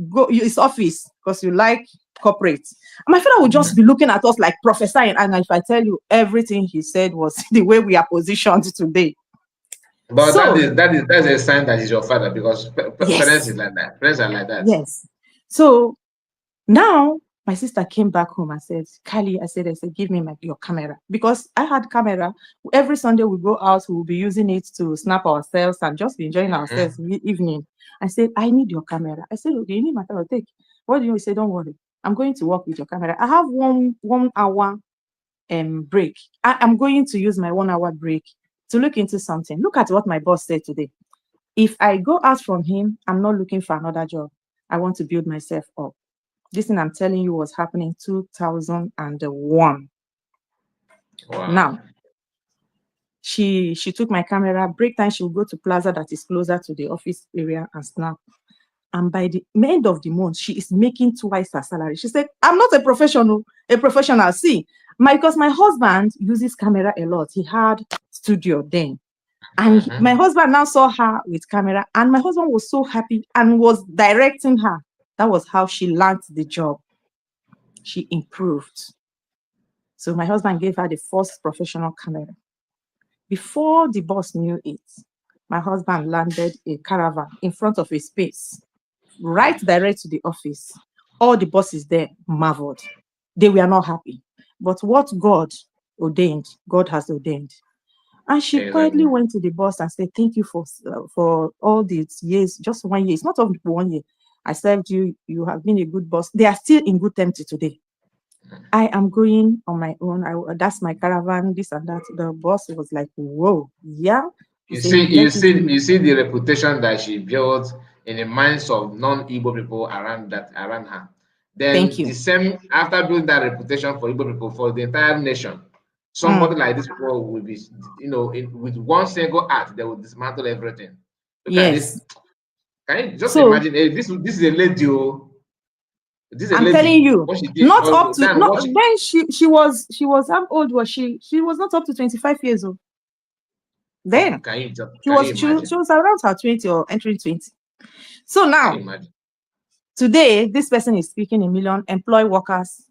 Go, it's office because you like corporate." And my father would just be looking at us like prophesying. And if I tell you, everything he said was the way we are positioned today. But that's a sign that he's your father, because parents is like that. Parents are like that. Yes. So now my sister came back home and said, "Kali," I said, "Give me your camera." Because I had camera. Every Sunday we go out, we will be using it to snap ourselves and just be enjoying ourselves in the evening. I said, "I need your camera." I said, "Okay, you need my camera, take." "What do you?" He said, "Don't worry. I'm going to work with your camera. I have one hour break. I'm going to use my 1 hour break to look into something." Look at what my boss said today. If I go out from him, I'm not looking for another job. I want to build myself up. This thing I'm telling you was happening 2001. Wow. Now, she took my camera. Break time, she will go to Plaza that is closer to the office area and snap. And by the end of the month, she is making twice her salary. She said, "I'm not a professional. See, because my husband uses camera a lot. He had studio then. And my husband now saw her with camera, and my husband was so happy and was directing her. That was how she learned the job. She improved. So my husband gave her the first professional camera. Before the boss knew it, my husband landed a caravan in front of a space, right direct to the office. All the bosses there marveled. They were not happy. But what God ordained. God has ordained. And she quietly went to the boss and said, thank you for all these years, just 1 year. It's not only 1 year. I served you. You have been a good boss. They are still in good terms today. I am going on my own. That's my caravan, this and that. The boss was like, whoa, yeah. You see the reputation that she built in the minds of non-Igbo people around her. Then the same, after building that reputation for Igbo people, for the entire nation, somebody like this people will be, with one single act, they will dismantle everything. Look at this. Can you just imagine? Hey, this is a lady. I'm telling you, not up to then she was how old was she? She was not up to 25 years old. Then she was around her 20 or entering 20. So now today this person is speaking 1 million, employ workers.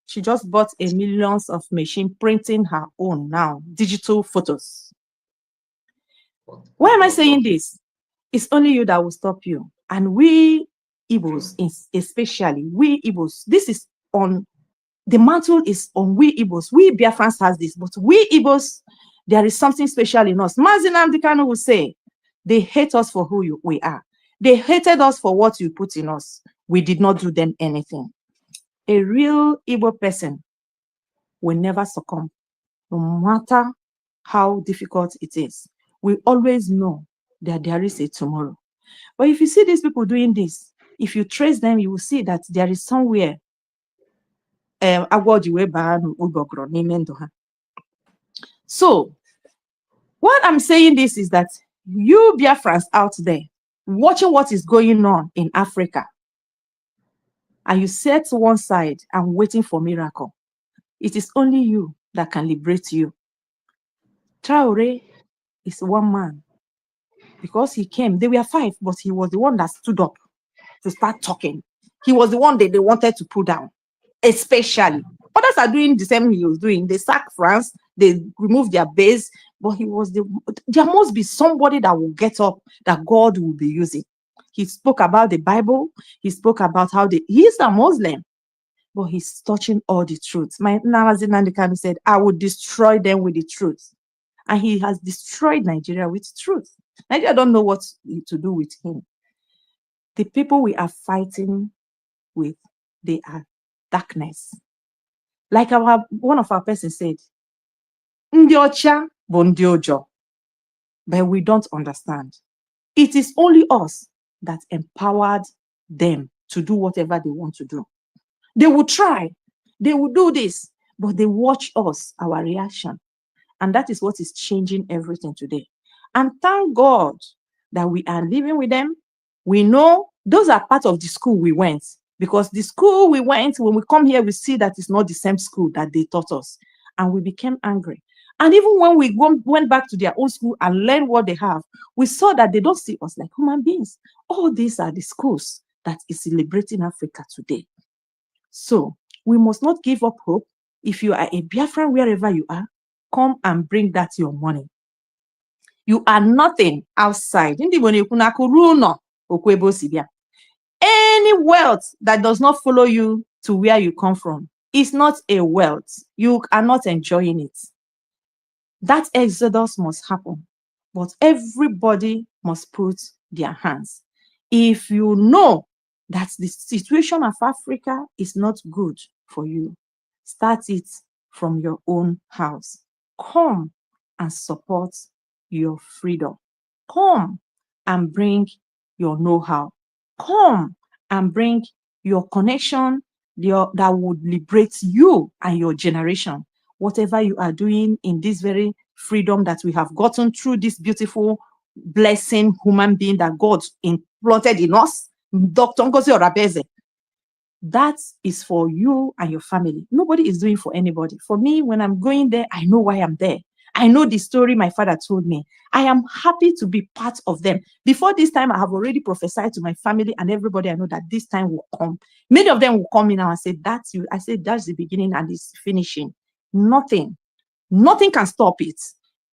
She just bought millions of machine printing her own now, digital photos. Why am I saying this? It's only you that will stop you. And we Igbos, especially we Igbos, this is on, the mantle is on we Igbos. We Biafrans has this, but we Igbos, there is something special in us. Mazi Nnamdi Kanu will say, they hate us for who we are. They hated us for what you put in us. We did not do them anything. A real Igbo person will never succumb, no matter how difficult it is. We always know that there is a tomorrow. But if you see these people doing this, if you trace them, you will see that there is somewhere. So, what I'm saying this is that you Biafrans out there, watching what is going on in Africa, and you sit to one side and waiting for miracle, it is only you that can liberate you. Traore is one man. Because he came, they were 5, but he was the one that stood up to start talking. He was the one that they wanted to put down, especially. Others are doing the same he was doing. They sacked France, they removed their base, but there must be somebody that will get up, that God will be using. He spoke about the Bible, he spoke about how he's a Muslim, but he's touching all the truths. My Mazi Nnamdi Kanu said, I will destroy them with the truth. And he has destroyed Nigeria with truth. Nigeria don't know what to do with him. The people we are fighting with, they are darkness. Like one of our persons said, Ndi ocha bụ ndị ụjọ. But we don't understand. It is only us that empowered them to do whatever they want to do. They will try, they will do this, but they watch us, our reaction. And that is what is changing everything today. And thank God that we are living with them. We know those are part of the school we went. Because the school we went, when we come here, we see that it's not the same school that they taught us. And we became angry. And even when we went back to their own school and learned what they have, we saw that they don't see us like human beings. All these are the schools that is celebrating Africa today. So we must not give up hope. If you are a Biafran, wherever you are, come and bring that your money. You are nothing outside. Any wealth that does not follow you to where you come from is not a wealth. You are not enjoying it. That exodus must happen, but everybody must put their hands. If you know that the situation of Africa is not good for you, start it from your own house. Come and support your freedom. Come and bring your know-how. Come and bring your connection that would liberate you and your generation. Whatever you are doing in this very freedom that we have gotten through this beautiful, blessing human being that God implanted in us, Dr. Ngozi Orabeze, that is for you and your family. Nobody is doing for anybody. For me, when I'm going there, I know why I'm there. I know the story my father told me. I am happy to be part of them. Before this time, I have already prophesied to my family and everybody I know that this time will come. Many of them will come in now and say, that's you. I said, that's the beginning and it's finishing. Nothing can stop it.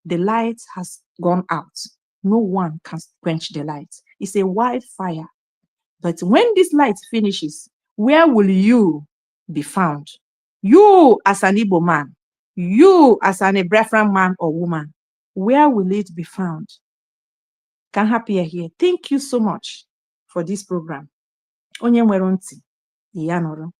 The light has gone out. No one can quench the light. It's a wildfire. But when this light finishes, where will you be found? You as an Igbo man, You, as an Biafran man or woman, where will it be found? Can happy here. Thank you so much for this program. Onye nwere ntị, ya nụrụ.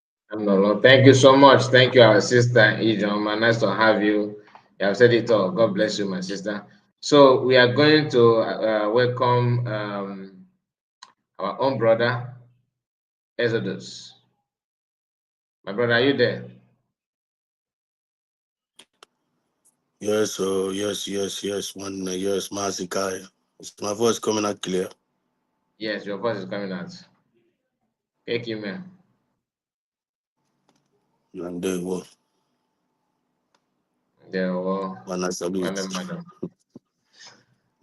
Thank you so much. Thank you, our sister Ijoma. Nice to have you. You have said it all. God bless you, my sister. So we are going to welcome our own brother, Exodus. My brother, are you there? Yes, yes. One, yes, Mazikai. Is my voice coming out clear? Yes, your voice is coming out. Thank you, man. And there you There you go.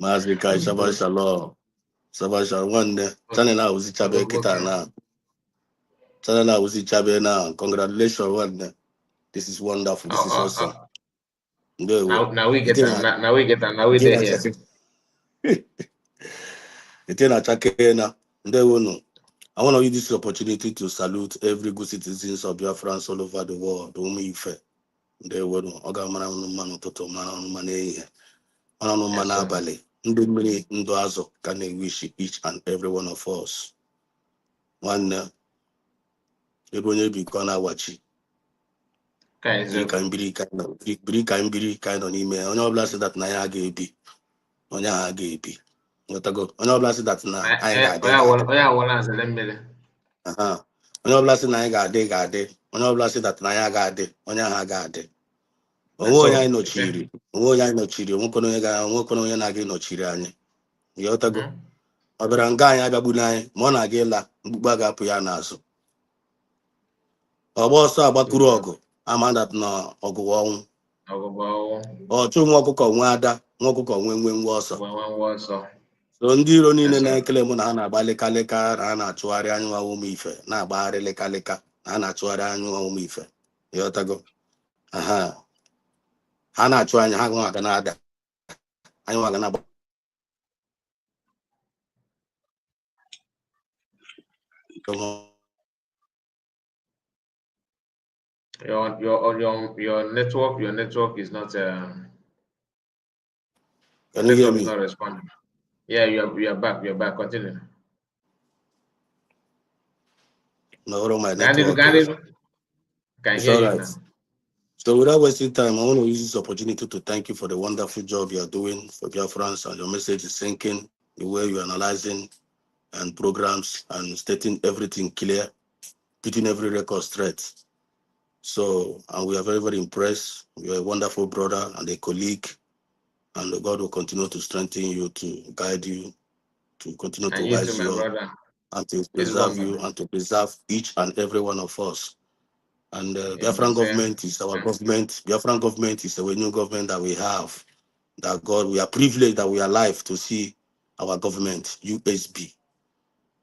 Mazikai, Shabbat Shalom. Shabbat Shalom. One day, channel now was Chabe Kita now. Channel now was Chabe now. Congratulations, one day. This is wonderful. This is awesome. Now we get them. Now we get them. Now we there here. I want to use this opportunity to salute every good citizens of Biafra all over the world. They were Ogamana Mano Toto Mane, Mana Abale, Ndumini Ndoazo, can I wish each and every one of us. One, Ebony Bikona Wachi. Can be kind of email. On your blessing that Naya gave be. On your gave be. What I go? On your blessing that I got. Onye ọbụla sị na anyị ga-adị onye ọbụla sị that na anyị ga-adị onye ahụ ga-adị onwe onye anyị nọchiri onwekwana onye na-aga ịnọchiri anyị ịghọtago ọ bịara nga anyị abịagburu anyị ma ọ na-aga ịla mkpukpe a ga-apụ ya n'azụ ọgba ọsọ agbakuru ọgụ ama that na ọgụgụ ọnwụ ọchụ nwa ọkụkọ nwe ada nwa ọkụkọ nwe ọsọ so ndị iro niile na-ekele mụ na ha na-agba lekaleka na ha na-achụgharị anyị nwa ụmụ ife na-agbagharị lekaleka na ha na-achụgharị anyị nwa ụmụ ife ịghọtago ha na-achụ anyị ha nwa aga na-ada anyị nwa aga na-agba your network is not Can you hear me? Is not responding. Yeah, you are back. You're back. Continue. No, my network. Can hear you now. So without wasting time, I want to use this opportunity to thank you for the wonderful job you are doing for Biafrans, and your message is sinking, the way you're analyzing and programs and stating everything clear, putting every record straight. So, and we are very, very impressed. You're a wonderful brother and a colleague, and God will continue to strengthen you, to guide you, to continue to wise you up, and to preserve you, and to preserve each and every one of us. And Biafran government is our government. Biafran government is the new government that we have. That God, we are privileged that we are alive to see our government, USB.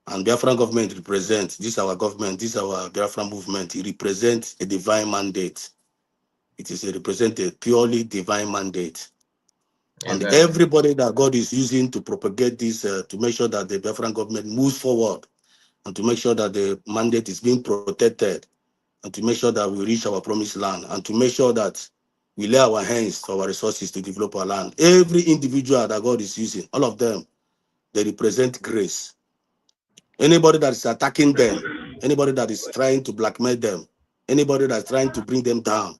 And Biafran government represents, this is our government, this is our Biafran movement. It represents a divine mandate. It is a purely divine mandate. And everybody that God is using to propagate this, to make sure that the Biafran government moves forward, and to make sure that the mandate is being protected, and to make sure that we reach our promised land, and to make sure that we lay our hands to our resources to develop our land. Every individual that God is using, all of them, they represent grace. Anybody that is attacking them, anybody that is trying to blackmail them, anybody that's trying to bring them down,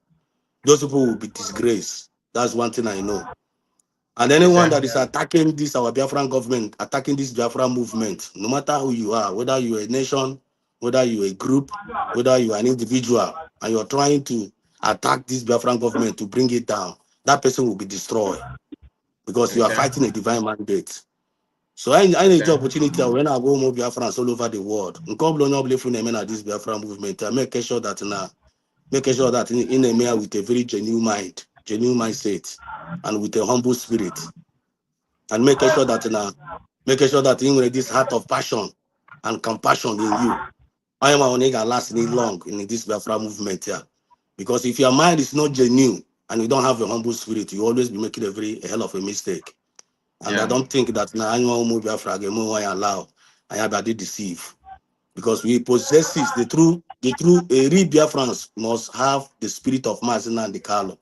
those people will be disgraced. That's one thing I know. And anyone that is attacking this, our Biafran government, attacking this Biafran movement, no matter who you are, whether you're a nation, whether you're a group, whether you're an individual, and you're trying to attack this Biafran government to bring it down, that person will be destroyed because you are fighting a divine mandate. So I need the opportunity when I go more Biafrans all over the world. This Biafran movement, I make sure that in a mayor with a very genuine mindset, and with a humble spirit, and making sure that in this heart of passion and compassion in you, I am only gonna last long in this Biafra movement here. Because if your mind is not genuine and you don't have a humble spirit, you always be making a hell of a mistake. And I don't think that now anyone move Biafra allow I have deceive. Because we possess the true real Biafrans must have the spirit of Mazina and the Carlo.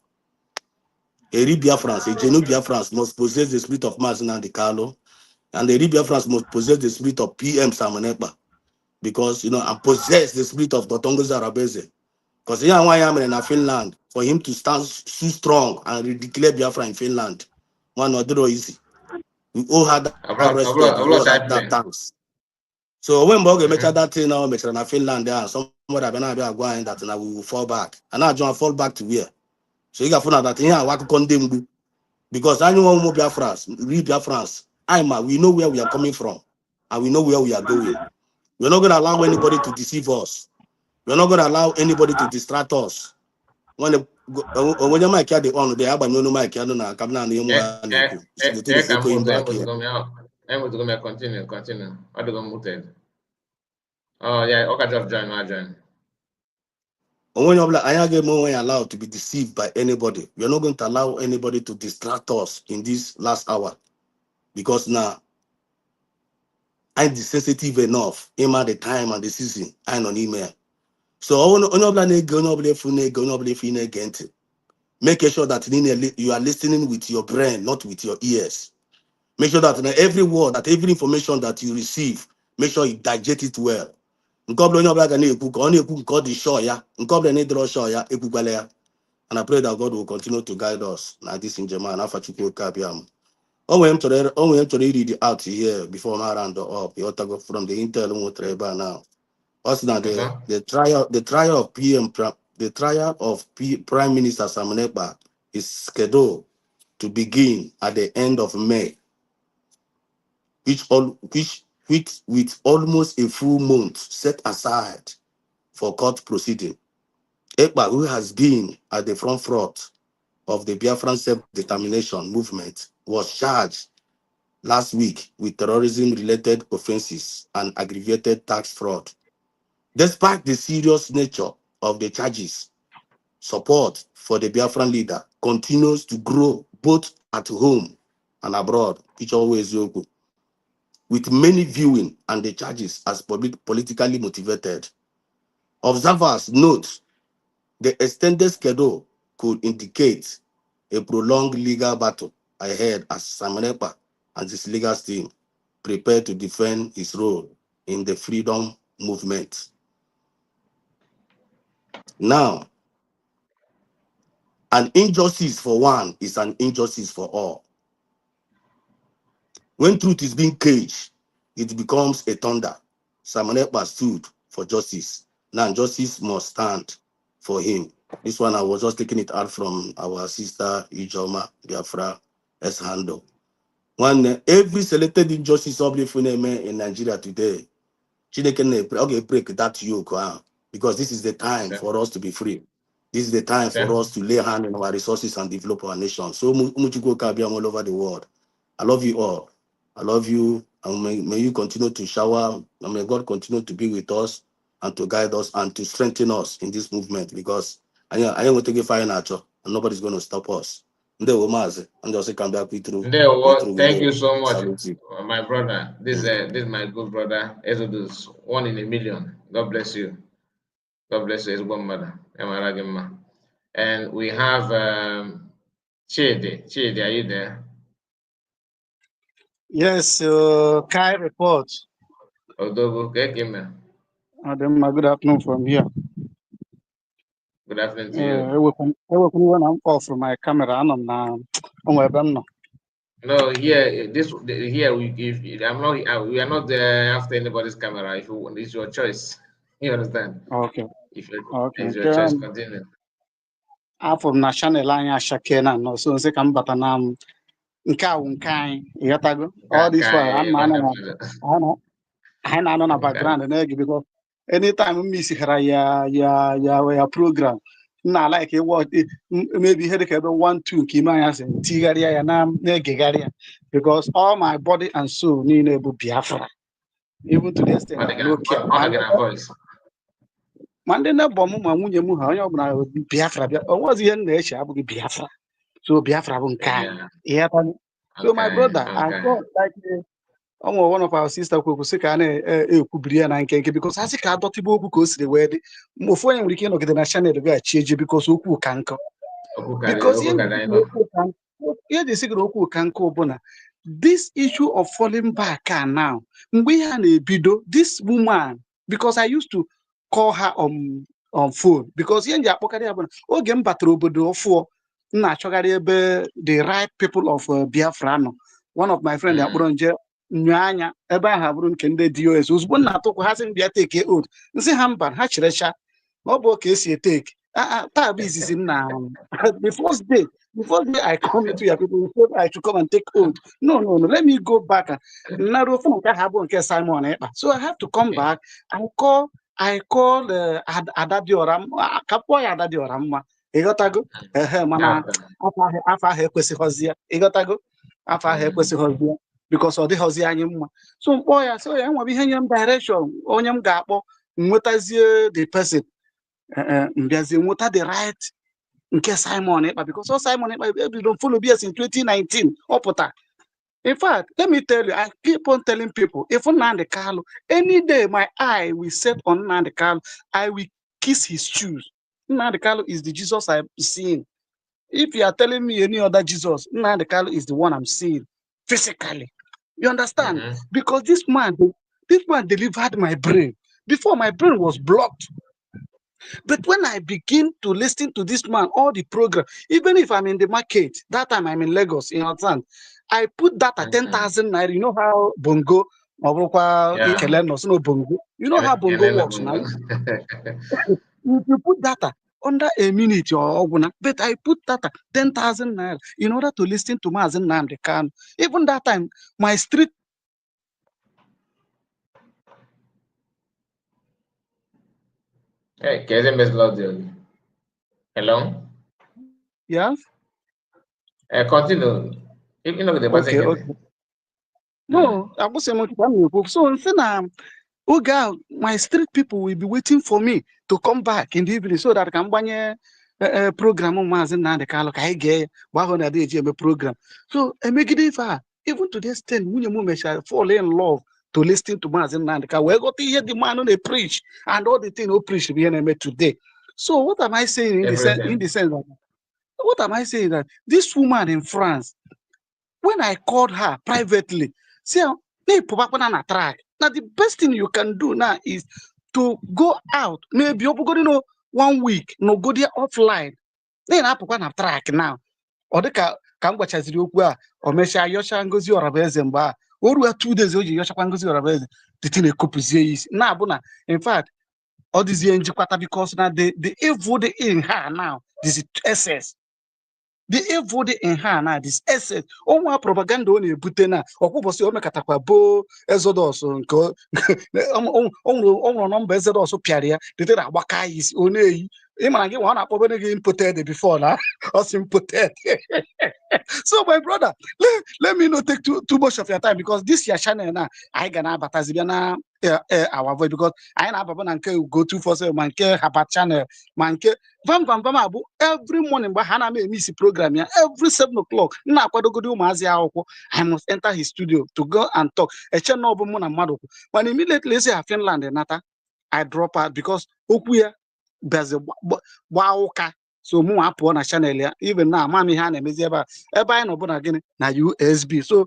A Biafrans, a Genu Biafrans must possess the spirit of Mazina de Carlo, and the Biafrans must possess the spirit of PM Samanepa, because and possess the spirit of Dotongo Zarabeze. Because here I am in Finland, for him to stand so strong and declare Biafra in Finland, one or the easy. We all had that respect, we all had that thanks. So when Boga mentioned that thing now, mentioned Finland there, somewhere I've been going that now we will fall back. And now John fall back to where? So you got to know that here I condemn because I know more Biafrans, read Biafrans. We know where we are coming from and we know where we are going. We're not going to allow anybody to deceive us. We're not going to allow anybody to distract us. When you might carry the on, they have no mic, I don't know, come down the Continue. I don't go muted. Oh yeah, okay, just join. When you're allowed to be deceived by anybody, we're not going to allow anybody to distract us in this last hour. Because now I'm sensitive enough, aim at the time and the season, I'm on email. So make sure that you are listening with your brain, not with your ears. Make sure that every word, that every information that you receive, make sure you digest it well. And I pray that God will continue to guide us like this in German. Oh, we have to read it out here before my round up. You go from the Intel now. Also now the trial of Prime Minister Samunepa is scheduled to begin at the end of May, which with almost a full month set aside for court proceeding. Ekpa, who has been at the front of the Biafran self-determination movement, was charged last week with terrorism-related offenses and aggravated tax fraud. Despite the serious nature of the charges, support for the Biafran leader continues to grow both at home and abroad, which always yoku, with many viewing and the charges as politically motivated. Observers note the extended schedule could indicate a prolonged legal battle ahead as Samanepa and his legal team prepare to defend his role in the freedom movement. Now, an injustice for one is an injustice for all. When truth is being caged, it becomes a thunder. Samanepa stood for justice. Now justice must stand for him. This one, I was just taking it out from our sister Ijoma Biafra S. Handle. When every selected injustice of the in Nigeria today, okay, break that yoke, because this is the time for us to be free. This is the time for us to lay hand on our resources and develop our nation. So Muchiko Kabiam all over the world. I love you all. I love you, and may you continue to shower, and may God continue to be with us and to guide us and to strengthen us in this movement, because I am going to get fire natural and nobody's going to stop us. And just come back with through. Thank you so much, my brother. This is my good brother, Exodus, 1 in a million. God bless you. God bless you, one mother. And we have Chidi. Chidi, are you there? Yes, Kai report. Odogo, Good afternoon from here. Good afternoon to you. When I'm off from my camera, I'm now. No, here we are not there after anybody's camera. If you want, it's your choice. You understand? Okay. It's your choice. Continue. Afọ na channel anyị ashake na nọ so nse ka m bata na nke a nke anyị ịghọtago all this while anyị na-anọ na background na-ege because anytime m misighara ya program na like watch maybe ihe dịka ebe 1-2 nke ime anya si tigharịa ya na-egegharị ya because all my body and soul niile bụ Biafra even to the extent ma ndị na-ebo m ma nwunye m ha onye ọbụla Biafra bịa o nweghị ihe m na-eche abụghị Biafra so Biafra bụ nke anyị. So my brother, I thought like one of our sister kwekwu sị ka a na-ekwubiri ya na nke because ha sị ka adọtịba okwu ka o siri wee dị ofu onye nwere ike ịnọgide na chanel gaghachi eji because okwu ka nkọ Because this issue of falling back now, this woman, because I used to call her on phone, because the right people of Biafra. One of my friends, Nyanya, ebe ha bụrụ nke ndị DOS ozugbo nna atụkwu ha sị m bịa take oath nsị ha mba ha chirecha ọ bụ ka esi take taa bụ izizi nna the first day I come into your people I should come and take oath. No, let me go back. Simon. So I have to come back and call Adadioram Kapoy Adadioram. Egotago mana afa ha ekwesịghọzie ịghọtago afa ha ekwesịghọzie because ọ dịghọzi anyị mma so mkpọ ya so ya enwebe ihe nye m direction onye m ga-akpọ nwetazie the person mbịazie nweta the right nke Simon Ekpa because Simon Ekpa don't follow BS in 2019 ọpụta. In fact, let me tell you, I keep on telling people, if Nnamdi Kanu, any day my eye will set on Nnamdi Kanu, I will kiss his shoes. Nnamdi Kanu is the Jesus I'm seeing. If you are telling me any other Jesus, Nnamdi Kanu is the one I'm seeing physically. You understand? Because this man delivered my brain. Before my brain was blocked. But when I begin to listen to this man, all the program, even if I'm in the market, that time I'm in Lagos, you understand? I put that at 10,000 naira. You know how Bongo, bongo. You know how Bongo works now. You put data under a minute or but I put data 10,000 naira in order to listen to Mazen Nnamdi Kanu. Even that time, my street. Hey, hello? Yes? Continue. You know the okay. No, I was saying, so my street people will be waiting for me to come back in the evening so that I can buy a program on Mazen Nnamdi Kanu. Program. So I make it even to this 10, women shall fall in love to listen to Mazen Nnamdi Kanu. We got to hear the man when they preach and all the things who preach to be today. So what am I saying in the sense that what am I saying that this woman in France, when I called her privately, say, track. Now the best thing you can do now is to go out, maybe you go 1 week, no go there offline. Then I put on track now. Or the Kangwachaziri Ukwa, or Mesha Yosha Ngozi or Abezemba, or we are 2 days old, Yosha Kwangozi or Abez, the thing a couple is now, in fact, all these years because now the evil in her now, this is SS. The evil in her now, this essence. Oh, my propaganda on a butena, or who was your Mekatapa, Exodus, numbers also Piaria, the Waka is only. I get one up again put before now, or impotent. So, my brother, let me not take too much of your time because this year channel now, I gonna bataziana our voice because I know Papa Nanke go to for say manke habat channel manke vam every morning but Hana me miss program here every 7 o'clock. Na kwadogodu mazi akwụkwọ I must enter his studio to go and talk. A channel obu na mmadụ. But immediately say Finland nata, I drop out because okwu ya beze gbauka. So mu apụ na channel ya even now mami ha na-emezi ebe anyị nọ bụ na gịnị na USB. So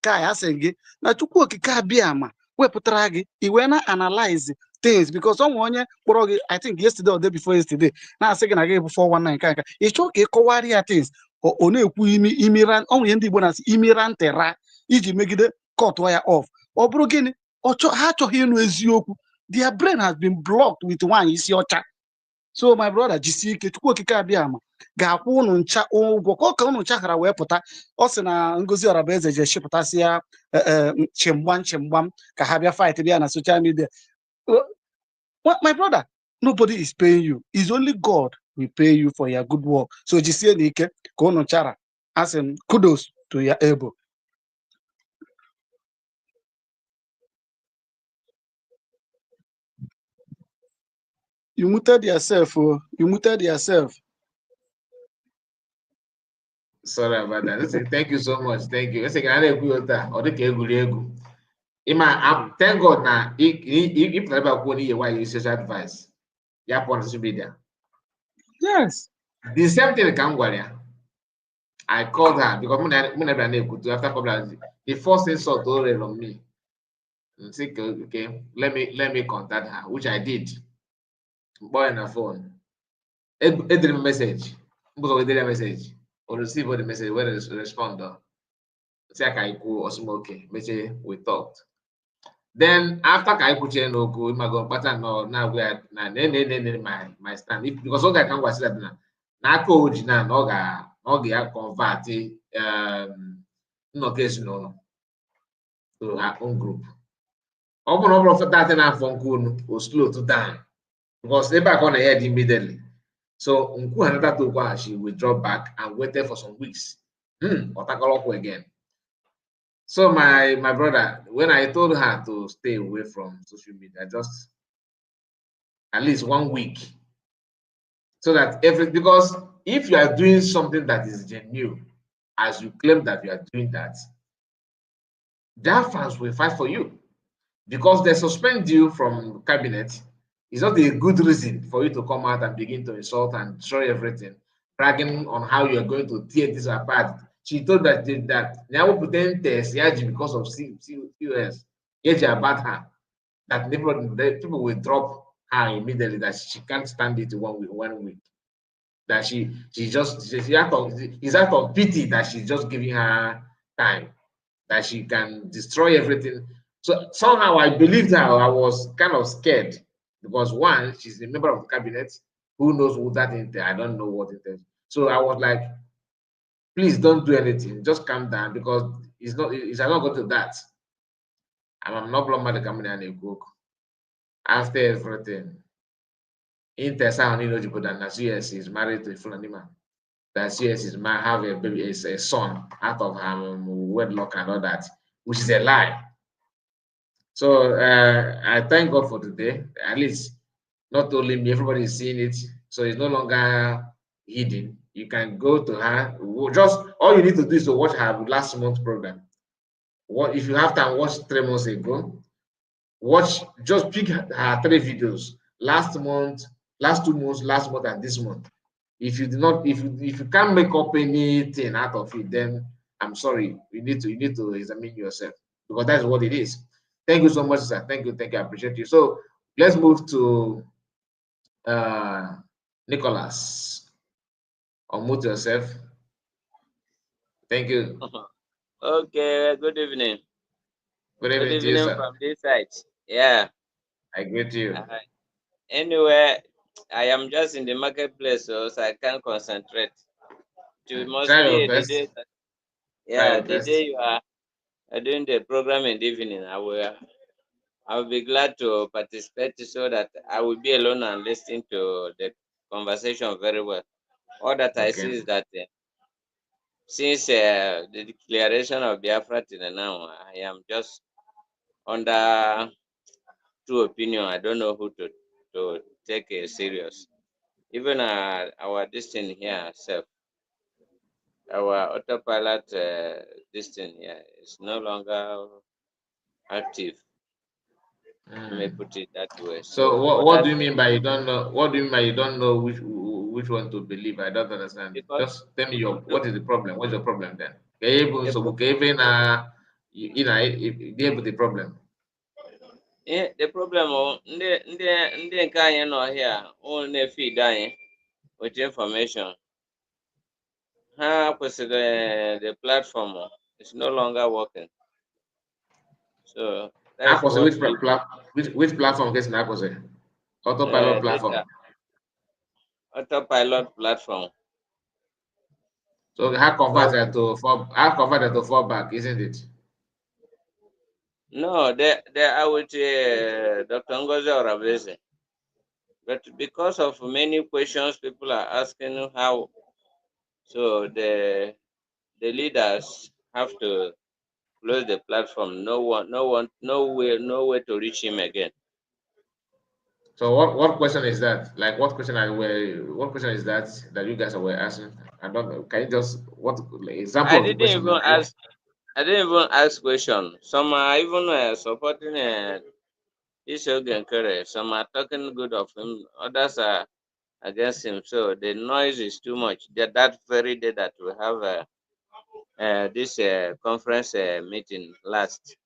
ka ya sị gị na Chukwu okike abịa ma wepụtara gị iwe na analyze things because onye kpọrọ gị I think yesterday or day before yesterday na-asị gị na gị bụ 419 nka ịchọ ka ịkọwarị ya things ọ na-ekwu imiran onwe ndị Igbo na-asị imira ntera iji megide cut ya off ọ bụrụ gịnị ha achọghị ịnụ eziokwu. Their brain has been blocked with nwaanyị isi ọcha. So my brother jisi ike Chukwu okike abịa ma ga-akwụ unu ncha ụgwọ ka unu ncha hara wee pụta ọ sị na Ngozi Orabaeze je shipụtasị ya chimgbam ka ha bịa fight bịa na social media. My brother, nobody is paying you. It's only God will pay you for your good work. So jisie n'ike ka unu chara as in kudos to your elbow. You muted yourself. You muted yourself. Sorry about that. Listen, thank you so much. Thank you. Thank God now. If never go near why you say advice. Yeah, on social media. Yes. The same thing I called her because after couple the first insult already on me. And say, okay, let me contact her, which I did. Boy on the phone. It did a message. Because we did a message. Or receive the message where the respond. Say I go or some okay. Message we talked. Then after Kaiku no go, go pattern no now we are my stand. Because all I can was that na coach na no ga convert no case no to her own group. Open up for that na phone go slow to down because they back on the head immediately. So Unku another to she withdraw back and waited for some weeks. Otakoloko again. So my brother, when I told her to stay away from social media, just at least 1 week, so that because if you are doing something that is genuine, as you claim that you are doing that, their fans will fight for you because they suspend you from cabinet. It's not a good reason for you to come out and begin to insult and destroy everything, bragging on how you are going to tear this apart. She told that now pretend test because of CUS, about her, that people will drop her immediately, that she can't stand it 1 week. That it's out of pity that she's just giving her time, that she can destroy everything. So somehow I believed her. I was kind of scared because one, she's a member of the cabinet. Who knows who that is? I don't know what it is. So I was like, please don't do anything. Just calm down because it's not going to that. I'm not blowing the company and a cook. After everything, in Tessa, that CS is married to a Fulani man. That CS is have a baby, a son out of her wedlock and all that, which is a lie. So I thank God for today. At least not only me, everybody is seeing it. So it's no longer hidden. You can go to her. Just all you need to do is to watch her last month program. What if you have time? Watch 3 months ago. Just pick her 3 videos. Last month, last 2 months, last month, and this month. If you do not, if you can't make up anything out of it, then I'm sorry. You need to examine yourself because that's what it is. Thank you so much, sir. Thank you. I appreciate you. So let's move to Nicholas. Unmute yourself. Thank you. Okay, good evening. Good evening to you, sir. From this side. Yeah. I greet you. Anyway, I am just in the marketplace, so I can't concentrate. It must Try be your the best. day. The day you are doing the program in the evening, I will be glad to participate so that I will be alone and listen to the conversation very well. All that I see is that since the declaration of Biafra till now, I am just under two opinion. I don't know who to take it serious. Even our distance here self, our autopilot distance here is no longer active. May put it that way. So what do you mean by you don't know? What do you mean by you don't know which one to believe? I don't understand. Just tell me what is the problem? What's your problem then? The problem. The problem ndị nke anyị nọ here ụnụ na-efeed anyị with information. Ha kwesịrị the platform is no longer working. So that is which platform gets Nakoze? Autopilot platform. Autopilot platform. So how converted to fallback, isn't it? No, they are with Dr. Ngozi Orabeze. But because of many questions people are asking how, so the leaders have to close the platform. No way to reach him again. So what question is that? Like what question is that you guys were asking? I don't know. Can you just example of the question? I didn't even ask question. Some are even supporting this Ogenkere. Some are talking good of him. Others are against him. So the noise is too much. That very day that we have this conference meeting last,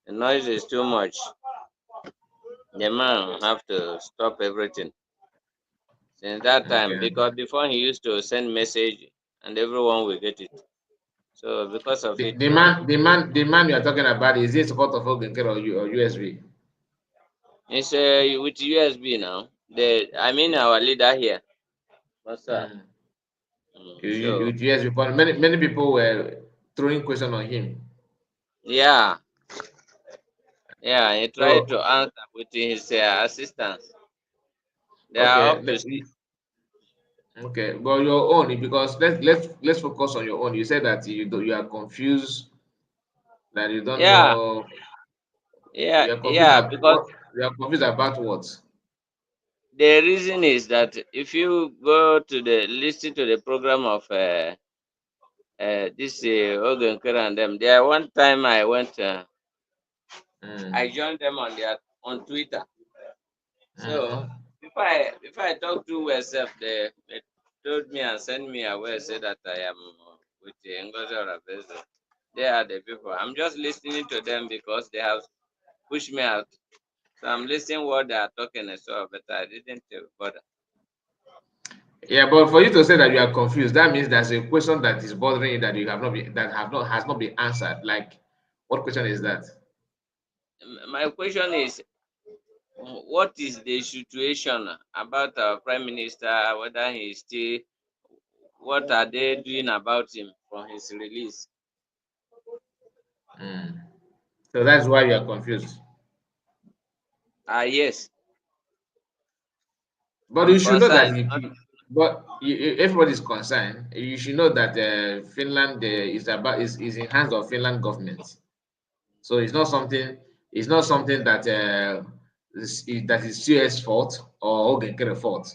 the noise is too much. The man have to stop everything since that time, because before he used to send message and everyone will get it. So because of it, The man you are talking about, is he support of Ogenkere or USB? it's with USB now. I mean our leader here. What's that? So With USB, but many people were throwing question on him. yeah, he tried So to answer with his assistants. They are okay, up to. okay, but your own, because let's focus on your own. You said that you are confused, that you don't Yeah, know. You are confused yeah. about Because what? You are confused about what? the reason is that if you go to listen to the program of this Ogenkere and them, there one time I went, I joined them on Twitter. So if I talk to myself, they told me and sent me away, say that I am with the Ngozi Orabezo. They are the people. I'm just listening to them because they have pushed me out. So I'm listening what they are talking as well, but I didn't bother. Yeah, but for you to say that you are confused, that means there's a question that is bothering you that you have not been has not been answered. Like, what question is that? My question is, what is the situation about our Prime Minister, whether he is still, what are they doing about him from his release? So that's why you are confused. Yes. But I'm you should know that concerned. everybody is concerned. You should know that Finland is in hands of Finland government. So it's not something that that is CS fault or Ogenkere fault.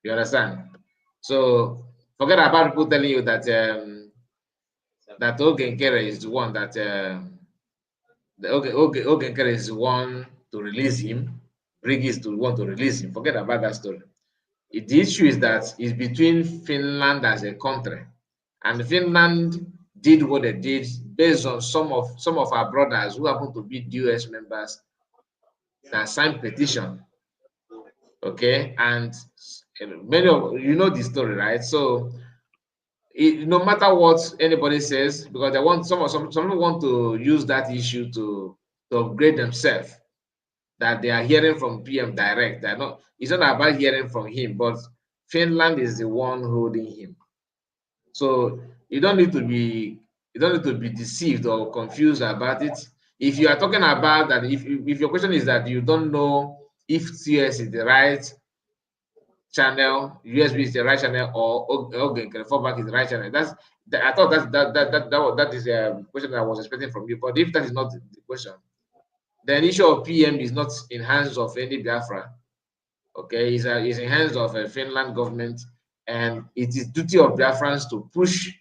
You understand? So forget about people telling you that that Ogenkere is the one that Ogenkere is the one to release him. Briggs is the one to release him. Forget about that story. The issue is that it's between Finland as a country, and Finland did what they did based on some of our brothers who happen to be US members that signed petition. Okay, and many of you know the story, right? So no matter what anybody says, because they want some people want to use that issue to upgrade themselves, that they are hearing from PM direct. They're not. It's not about hearing from him, but Finland is the one holding him. So you don't need to be deceived or confused about it. If you are talking about that, if your question is that you don't know if CS is the right channel, USB is the right channel, or okay, fallback is the right channel. I thought that is a question that I was expecting from you. But if that is not the question, the issue of PM is not in hands of any Biafra. Okay, it's in hands of a Finland government, and it is duty of Biafrans to push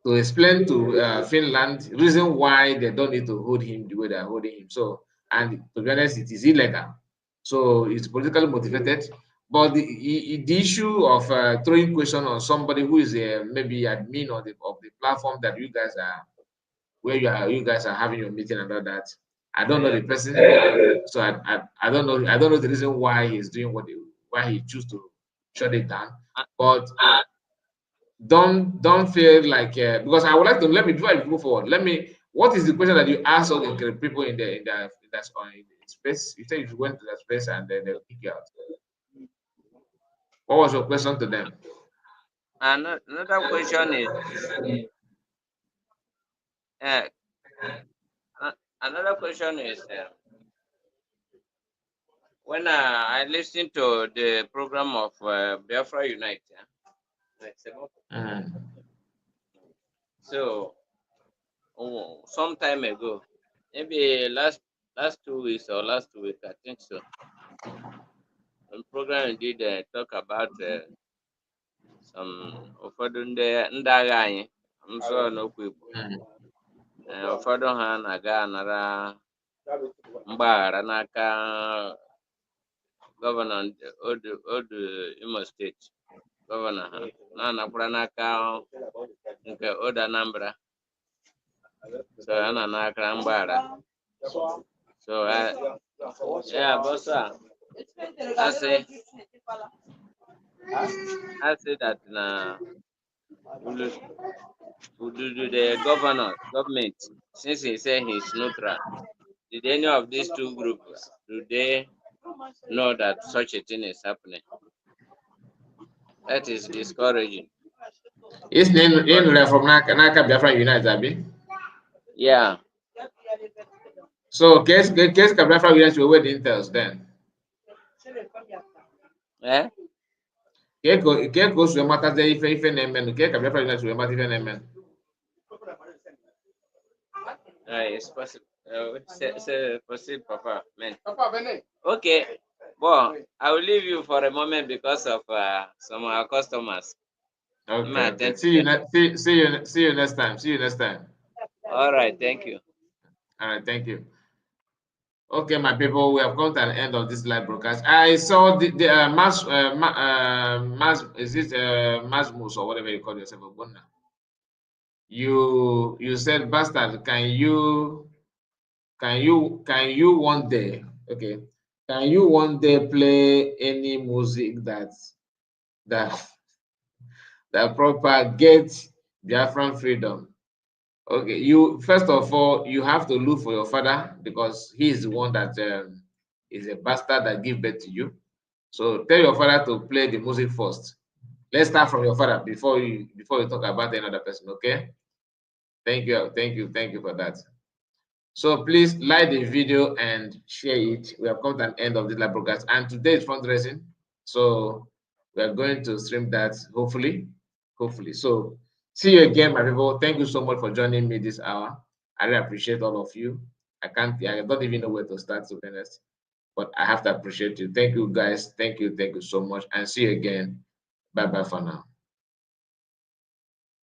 to explain to Finland reason why they don't need to hold him the way they are holding him. So, and to be honest, it is illegal. So it's politically motivated. But the issue of throwing question on somebody who is maybe admin of the platform that you guys are, where you guys are having your meeting and all that. I don't know the person, so I don't know the reason why he's doing why he choose to shut it down. But don't feel like because I would like to before I move forward. What is the question that you asked all the people in the space? You said you went to the space and then they kick you out. What was your question to them? Another question is another question is when I listened to the program of Biafra Unite. So some time ago, maybe last 2 weeks or last week, I think so. The program did talk about some ụfọdụ ndị agha anyị, m sọ n'okwu Igbo, ụfọdụ ha na-aga anara mgbaghara n'aka governor Odu Imo State, governor ha na-anakwara n'aka nke Oda Anambra, so a na-anakara mgbaghara. So yeah, bossa, I say that the government, since he said he's neutral, did any of these two groups, do they know that such a thing is happening? That is discouraging. It's in from Naka Biafra United, Abi? Yeah. So, case Biafra United will wait the intel then. Eh? Ke goes to matter the ife nemen, ke Biafra United will matter ife nemen. It's possible. Say, proceed, Papa. Man. Okay. Well, I will leave you for a moment because of some of our customers. Okay. See you next time. See you next time. All right. Thank you. All right. Thank you. Okay, my people, we have come to the end of this live broadcast. I saw the is it Masmus or whatever you call yourself, Obonna? You said, bastard, can you one day, okay, can you one day play any music that propagates Biafran freedom? Okay, you first of all, you have to look for your father because he is the one that is a bastard that give birth to you. So tell your father to play the music first. Let's start from your father before you talk about another person. Okay. Thank you for that. So please like the video and share it. We have come to an end of this live broadcast, and today is fundraising, so we are going to stream that hopefully. So see you again, my people. Thank you so much for joining me this hour. I really appreciate all of you. I don't even know where to start, to be honest, but I have to appreciate you. Thank you, guys. Thank you so much, and see you again. Bye bye for now.